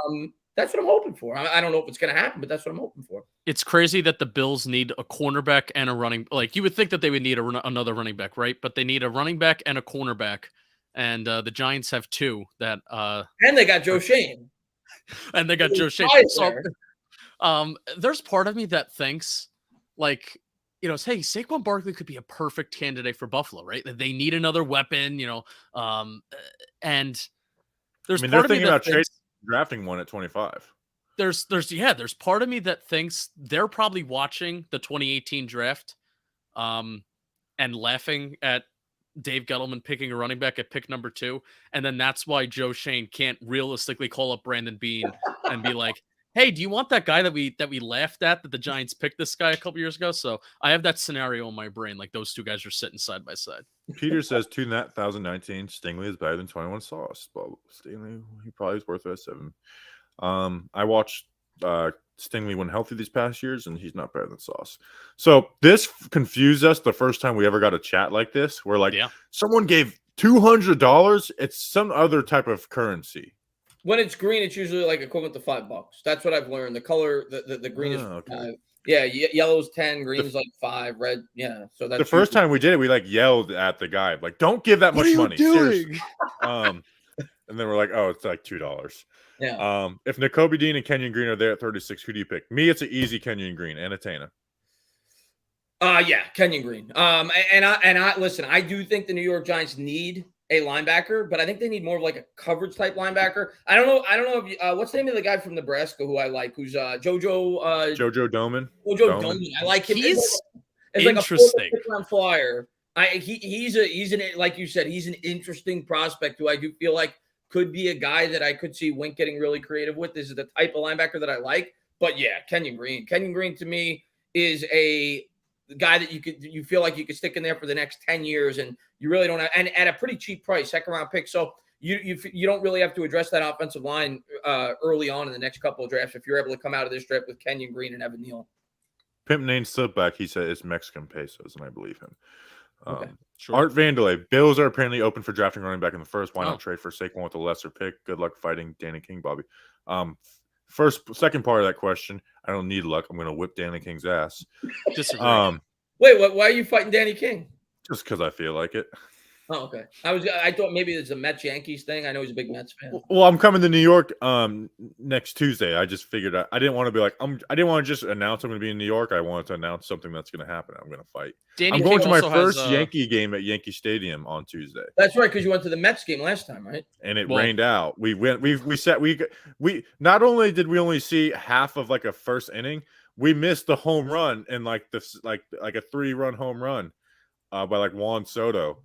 Speaker 3: That's what I'm hoping for. I don't know if it's going to happen, but that's what I'm hoping for.
Speaker 2: It's crazy that the Bills need a cornerback and a running. You would think that they would need another running back, right? But they need a running back and a cornerback. And the Giants have 2 that.
Speaker 3: And they got Joe Shane.
Speaker 2: And they got Joe Shane. So, There's part of me that thinks, like, hey, Saquon Barkley could be a perfect candidate for Buffalo, right? They need another weapon, and there's
Speaker 1: they're
Speaker 2: part of me
Speaker 1: thinking
Speaker 2: that
Speaker 1: about
Speaker 2: thinks
Speaker 1: drafting one at 25.
Speaker 2: there's part of me that thinks they're probably watching the 2018 draft, and laughing at Dave Gettleman picking a running back at pick number 2, and then that's why Joe Shane can't realistically call up Brandon Beane and be like, "Hey, do you want that guy that we laughed at that the Giants picked this guy a couple years ago?" So I have that scenario in my brain, like those two guys are sitting side by side.
Speaker 1: Peter says 2019 Stingley is better than 21 Sauce. But Stingley, he probably is worth a 7. I watched Stingley when healthy these past years, and he's not better than Sauce. So this confused us the first time we ever got a chat like this, where like someone gave $200. It's some other type of currency.
Speaker 3: When it's green, it's usually like equivalent to $5. That's what I've learned. The color, the green is
Speaker 1: okay.
Speaker 3: Yellow's 10, green is like 5, red. Yeah. So that's
Speaker 1: the first time we did it, we like yelled at the guy, like, "Don't give that much money." Seriously. And then we're like, "Oh, it's like $2."
Speaker 3: Yeah.
Speaker 1: If Nakobe Dean and Kenyon Green are there at 36, who do you pick? Me, it's an easy Kenyon Green. Entertainah.
Speaker 3: Yeah, Kenyon Green. And I listen, I do think the New York Giants need a linebacker, but I think they need more of like a coverage type linebacker. I don't know if what's the name of the guy from Nebraska who I like, who's Jojo
Speaker 1: Doman.
Speaker 3: Jojo Doman. I like him.
Speaker 2: He's
Speaker 3: interesting. Like a flyer. He's an like you said, he's an interesting prospect who I do feel like could be a guy that I could see Wink getting really creative with. This is the type of linebacker that I like. But yeah, Kenyon Green. Kenyon Green to me is a guy that you feel like you could stick in there for the next 10 years, and you really don't have, and at a pretty cheap price, 2nd round pick. So you don't really have to address that offensive line early on in the next couple of drafts if you're able to come out of this draft with Kenyon Green and Evan Neal.
Speaker 1: Pimp Name Slipback, he said it's Mexican pesos, and I believe him.
Speaker 3: Okay.
Speaker 1: Sure. Art Vandelay, Bills are apparently open for drafting running back in the first. Why not trade for Saquon with a lesser pick? Good luck fighting Danny King, Bobby. Second part of that question, I don't need luck. I'm going to whip Danny King's ass.
Speaker 3: Wait, why are you fighting Danny King?
Speaker 1: Just because I feel like it.
Speaker 3: Oh, okay. I thought maybe it's a Mets Yankees thing. I know he's a big Mets fan.
Speaker 1: Well, I'm coming to New York next Tuesday. I just figured I didn't want to be like I didn't want to just announce I'm going to be in New York. I wanted to announce something that's going to happen. I'm going to fight. I'm going to my first Yankee game at Yankee Stadium on Tuesday.
Speaker 3: That's right, because you went to the Mets game last time, right?
Speaker 1: And it rained out. We not only did we only see half of like a first inning, we missed the home run and like a 3-run home run by like Juan Soto.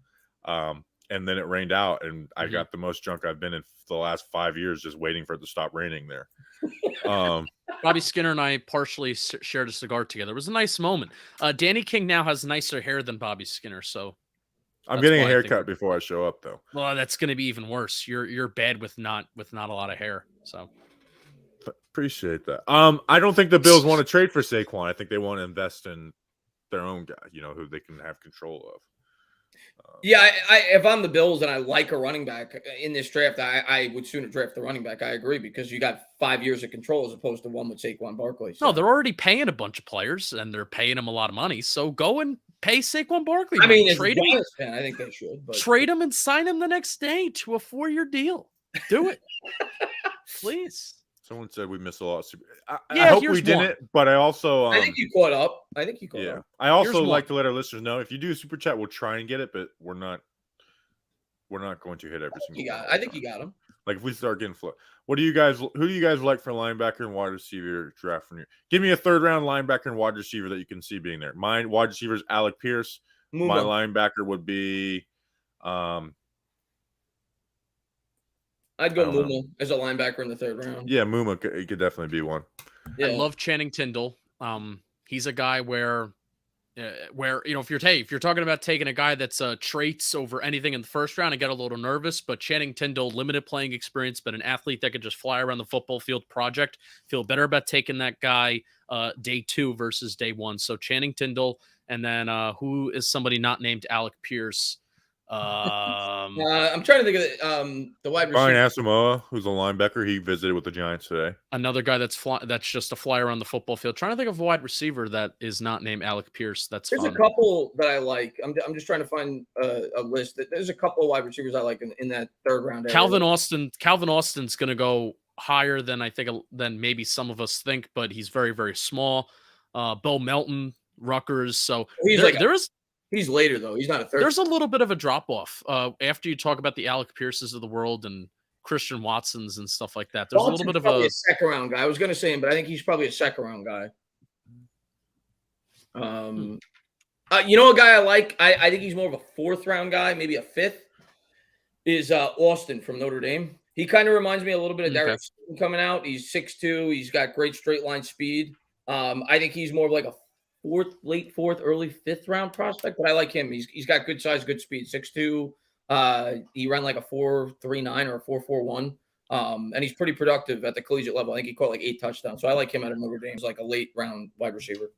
Speaker 1: And then it rained out, and I got the most drunk I've been in the last 5 years just waiting for it to stop raining there.
Speaker 2: Bobby Skinner and I partially shared a cigar together. It was a nice moment. Danny King now has nicer hair than Bobby Skinner, so
Speaker 1: I'm getting a haircut before I show up, though.
Speaker 2: Well, that's going to be even worse. You're bad with not a lot of hair, so
Speaker 1: appreciate that. I don't think the Bills want to trade for Saquon. I think they want to invest in their own guy, who they can have control of.
Speaker 3: Yeah, if I'm the Bills and I like a running back in this draft, I would sooner draft the running back. I agree, because you got 5 years of control as opposed to one with Saquon Barkley.
Speaker 2: So. No, they're already paying a bunch of players, and they're paying them a lot of money. So go and pay Saquon Barkley.
Speaker 3: I mean, trade him. Fan, I think they should. But
Speaker 2: trade him and sign him the next day to a 4-year deal. Do it, please.
Speaker 1: Someone said we missed a lot. I hope we didn't, but I also
Speaker 3: I think you caught up. Up.
Speaker 1: I also like to let our listeners know, if you do a super chat, we'll try and get it, but we're not going to hit every single one.
Speaker 3: I think you got them.
Speaker 1: Like if we start getting flow. Who do you guys like for linebacker and wide receiver draft from you? Give me a 3rd-round linebacker and wide receiver that you can see being there. Mine wide receiver is Alec Pierce.
Speaker 3: Muma.
Speaker 1: My linebacker would be
Speaker 3: I'd go Muma as a linebacker in the 3rd round.
Speaker 1: Yeah, Muma could definitely be one.
Speaker 2: Yeah. I love Channing Tindall. He's a guy where if you're talking about taking a guy that's traits over anything in the 1st round, I get a little nervous. But Channing Tindall, limited playing experience, but an athlete that could just fly around the football field. Project. Feel better about taking that guy day 2 versus day 1. So Channing Tindall, and then who is somebody not named Alec Pierce?
Speaker 3: I'm trying to think of the wide receiver.
Speaker 1: Brian Asamoah, who's a linebacker, he visited with the Giants today.
Speaker 2: Another guy that's just a flyer on the football field. Trying to think of a wide receiver that is not named Alec Pierce. There's
Speaker 3: a couple that I like. I'm just trying to find a list. There's a couple of wide receivers I like in that 3rd round area.
Speaker 2: Calvin Austin's going to go higher than I think than maybe some of us think, but he's very, very small. Bo Melton, Rutgers. So
Speaker 3: he's later though. He's not a third.
Speaker 2: There's a little bit of a drop off after you talk about the Alec Pierces of the world and Christian Watsons and stuff like that. There's a little bit of
Speaker 3: a second round guy. I was going to say him, but I think he's probably a second round guy. You know, a guy I like. I think he's more of a fourth round guy, maybe a fifth. Is Austin from Notre Dame. He kind of reminds me a little bit of Derek coming out. He's 6'2". He's got great straight line speed. I think he's more of like a late fourth, early fifth round prospect, but I like him. He's got good size, good speed. 6'2". He ran like a 4.39 or a 4.41. And he's pretty productive at the collegiate level. I think he caught like 8 touchdowns. So I like him out of Notre Dame. He's like a late round wide receiver.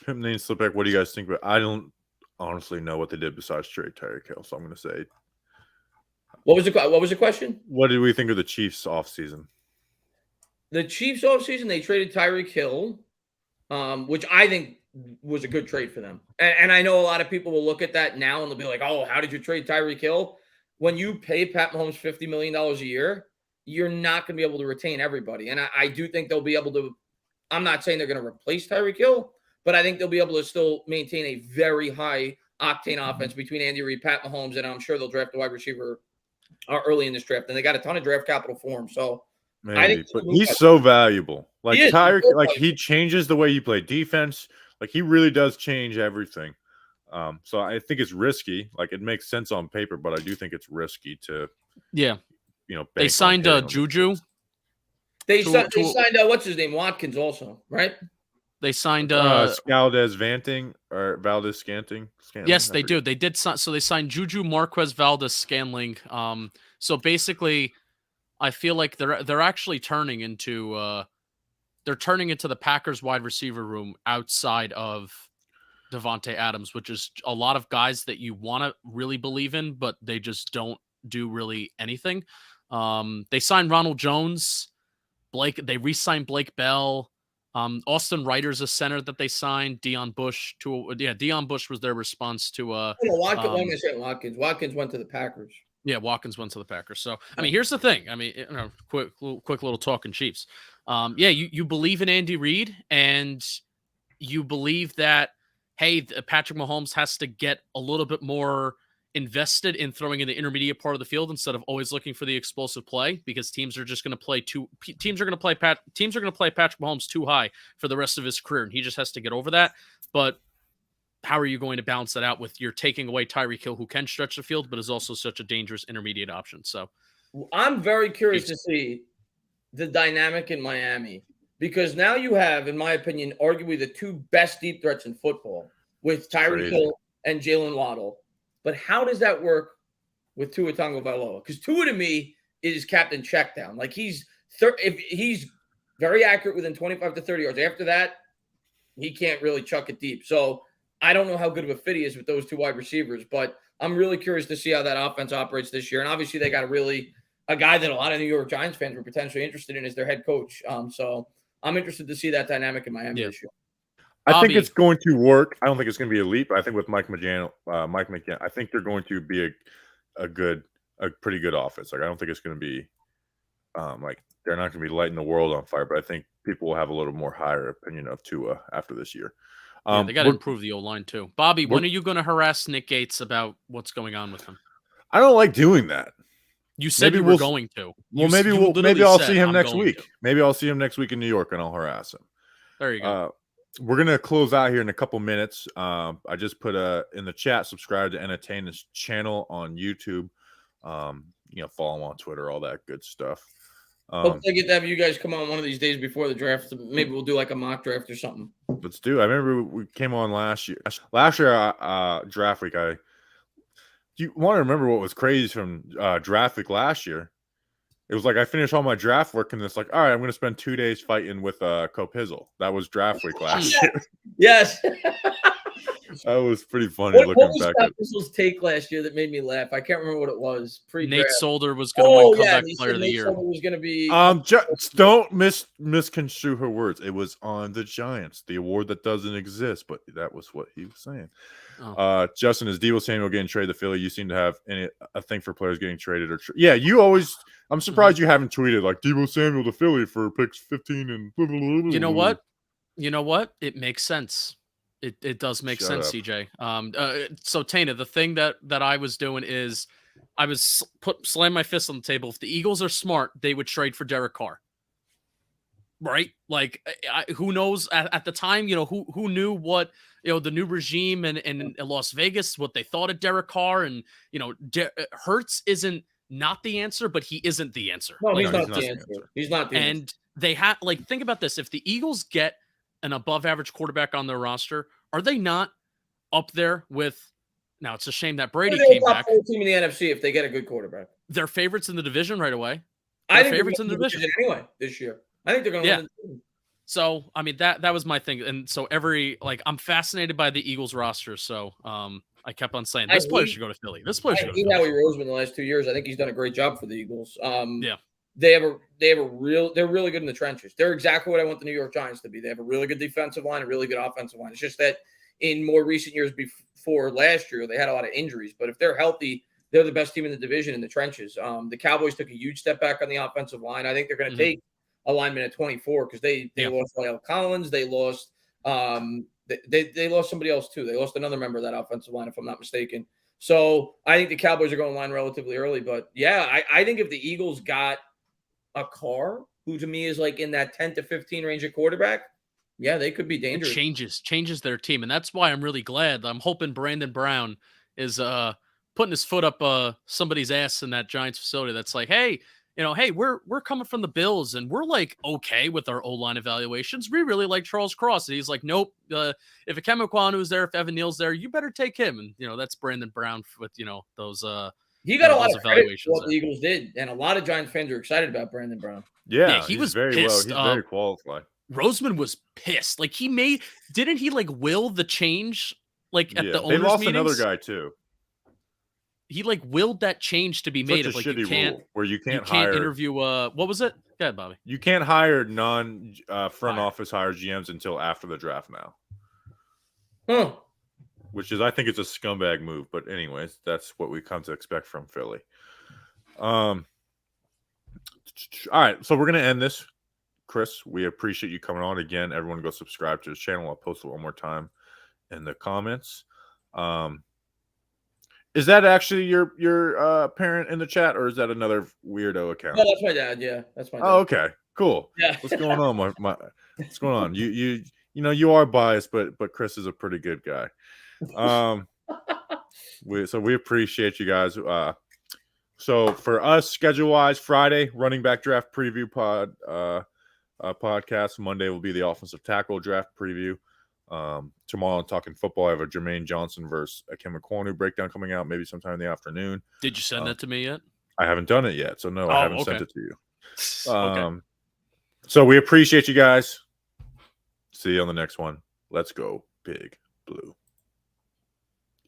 Speaker 1: Him name Slipback. What do you guys think? But I don't honestly know what they did besides trade Tyreek Hill. So I'm going to say.
Speaker 3: What was the question?
Speaker 1: What did we think of the Chiefs offseason?
Speaker 3: The Chiefs offseason, they traded Tyreek Hill, which I think was a good trade for them. And I know a lot of people will look at that now and they'll be like, oh, how did you trade Tyreek Hill? When you pay Pat Mahomes $50 million a year, you're not going to be able to retain everybody. And I do think they'll be able to – I'm not saying they're going to replace Tyreek Hill, but I think they'll be able to still maintain a very high octane offense between Andy Reid, Pat Mahomes, and I'm sure they'll draft a wide receiver early in this draft. And they got a ton of draft capital for him. So
Speaker 1: maybe, I think he's so valuable. Like Tyreek, like he changes the way you play defense. Like he really does change everything. So I think it's risky. Like it makes sense on paper, but I do think it's risky to,
Speaker 2: they signed Juju.
Speaker 3: They signed what's his name? Watkins also, right?
Speaker 2: They signed
Speaker 1: Valdez-Scanting or Valdez-Scanting.
Speaker 2: Yes, they do. They did. So they signed Juju Marquez Valdez-Scantling. So basically, I feel like they're actually turning into the Packers wide receiver room outside of Devontae Adams, which is a lot of guys that you want to really believe in, but they just don't do really anything. They signed Ronald Jones, They re-signed Blake Bell. Austin Ryder's a center that they signed. Deion Bush was their response to
Speaker 3: Watkins went to the Packers.
Speaker 2: Yeah, Watkins went to the Packers. So I mean, here's the thing. I mean, quick little talking Chiefs. You believe in Andy Reid, and you believe that Patrick Mahomes has to get a little bit more invested in throwing in the intermediate part of the field instead of always looking for the explosive play, because teams are going to play Patrick Mahomes too high for the rest of his career, and he just has to get over that. But how are you going to balance that out with you're taking away Tyreek Hill, who can stretch the field, but is also such a dangerous intermediate option? So
Speaker 3: I'm very curious to see the dynamic in Miami, because now you have, in my opinion, arguably the two best deep threats in football with Tyreek Hill and Jalen Waddle. But how does that work with Tua Tagovailoa? Because Tua to me is Captain Checkdown. Like he's very accurate within 25 to 30 yards. After that, he can't really chuck it deep. So I don't know how good of a fit he is with those two wide receivers, but I'm really curious to see how that offense operates this year. And obviously they got a guy that a lot of New York Giants fans were potentially interested in as their head coach. So I'm interested to see that dynamic in Miami this year.
Speaker 1: I think it's going to work. I don't think it's going to be a leap. I think with Mike McDaniel, I think they're going to be a pretty good offense. Like I don't think it's going to be like they're not going to be lighting the world on fire, but I think people will have a little more higher opinion of Tua after this year.
Speaker 2: They got to improve the O-line too. Bobby, when are you going to harass Nick Gates about what's going on with him?
Speaker 1: I don't like doing that.
Speaker 2: You said you were going to.
Speaker 1: Well, maybe I'll see him next week. Maybe I'll see him next week in New York, and I'll harass him.
Speaker 2: There you go.
Speaker 1: We're going to close out here in a couple minutes. I just put in the chat, subscribe to Entertainah's channel on YouTube. Follow him on Twitter, all that good stuff.
Speaker 3: Hopefully I get to have you guys come on one of these days before the draft. Maybe we'll do like a mock draft or something.
Speaker 1: Let's do. I remember we came on last year. Last year, draft week, you want to remember what was crazy from draft week last year? It was like I finished all my draft work, and it's like, all right, I'm going to spend 2 days fighting with Copizzle. That was draft week last year.
Speaker 3: Yes.
Speaker 1: That was pretty funny looking back.
Speaker 3: What was Copizzle's take last year that made me laugh? I can't remember what it was.
Speaker 2: Nate Solder was going to win Comeback Player of the Year.
Speaker 3: Was going to be.
Speaker 1: Don't misconstrue her words. It was on the Giants, the award that doesn't exist, but that was what he was saying. Justin, is Deebo Samuel getting traded to Philly? You seem to have a thing for players getting traded or you always I'm surprised you haven't tweeted like Deebo Samuel to Philly for picks 15 and.
Speaker 2: You know what? You know what? It makes sense. It does make
Speaker 1: Shut
Speaker 2: sense,
Speaker 1: up.
Speaker 2: CJ. So Tana, the thing that I was doing is I was slam my fist on the table. If the Eagles are smart, they would trade for Derek Carr. Right? Like, who knows at the time, who knew what, the new regime in Las Vegas, what they thought of Derek Carr, and, Hurts isn't not the answer, but he isn't the answer.
Speaker 3: No,
Speaker 2: Like,
Speaker 3: he's not the answer. He's not the answer.
Speaker 2: And they had, think about this. If the Eagles get an above average quarterback on their roster, are they not up there with, now it's a shame that Brady came back.
Speaker 3: Top 4 team in the NFC if they get a good quarterback.
Speaker 2: They're favorites in the division right away.
Speaker 3: I think
Speaker 2: favorites in the division
Speaker 3: anyway this year. I think they're going to win the division.
Speaker 2: So, I mean, that was my thing. And so I'm fascinated by the Eagles roster. So, I kept on saying this player should go to Philly. This player should go to Philly.
Speaker 3: Howie Roseman the last 2 years. I think he's done a great job for the Eagles.
Speaker 2: Yeah.
Speaker 3: They're really good in the trenches. They're exactly what I want the New York Giants to be. They have a really good defensive line, a really good offensive line. It's just that in more recent years before last year, they had a lot of injuries. But if they're healthy, they're the best team in the division in the trenches. The Cowboys took a huge step back on the offensive line. I think they're going to take a lineman at 24 because they lost Lyle Collins. They lost they lost somebody else too. They lost another member of that offensive line, if I'm not mistaken. So I think the Cowboys are going to line relatively early. But yeah, I think if the Eagles got a Carr, who to me is like in that 10 to 15 range of quarterback, yeah, they could be dangerous.
Speaker 2: It changes their team. And that's why I'm really glad. I'm hoping Brandon Brown is putting his foot up somebody's ass in that Giants facility. That's like, hey, hey, we're coming from the Bills and we're like okay with our O-line evaluations. We really like Charles Cross. And he's like, nope. If Ikem Ekwonu's there, if Evan Neal's there, you better take him. And that's Brandon Brown with those.
Speaker 3: He got a lot of credit for what the Eagles did, and a lot of Giants fans are excited about Brandon Brown.
Speaker 2: Yeah, he was
Speaker 1: very
Speaker 2: pissed.
Speaker 1: Well. He's very qualified.
Speaker 2: Roseman was pissed. Like didn't he like will the change at the owners'
Speaker 1: They lost
Speaker 2: meetings?
Speaker 1: Another guy too.
Speaker 2: He willed that change to be made.
Speaker 1: Such a
Speaker 2: like
Speaker 1: shitty
Speaker 2: you can't
Speaker 1: rule where you can't
Speaker 2: interview. What was it? Go ahead, Bobby.
Speaker 1: You can't hire non front office hire GMs until after the draft now.
Speaker 3: Huh.
Speaker 1: Which is, I think, it's a scumbag move. But anyways, that's what we come to expect from Philly. All right, so we're gonna end this. Chris, we appreciate you coming on again. Everyone go subscribe to his channel. I'll post it one more time in the comments. Is that actually your parent in the chat, or is that another weirdo account?
Speaker 3: No, that's my dad. Yeah, that's my dad.
Speaker 1: Oh, okay, cool.
Speaker 3: Yeah.
Speaker 1: What's going on? What's going on? You are biased, but Chris is a pretty good guy. We appreciate you guys. So for us, schedule wise, Friday running back draft preview podcast. Monday will be the offensive tackle draft preview. Tomorrow, talking football, I have a Jermaine Johnson versus Ikem Ekwonu breakdown coming out maybe sometime in the afternoon.
Speaker 2: Did you send that to me yet?
Speaker 1: I haven't done it yet, so no, I haven't sent it to you.
Speaker 2: Okay.
Speaker 1: So we appreciate you guys. See you on the next one. Let's go Big Blue.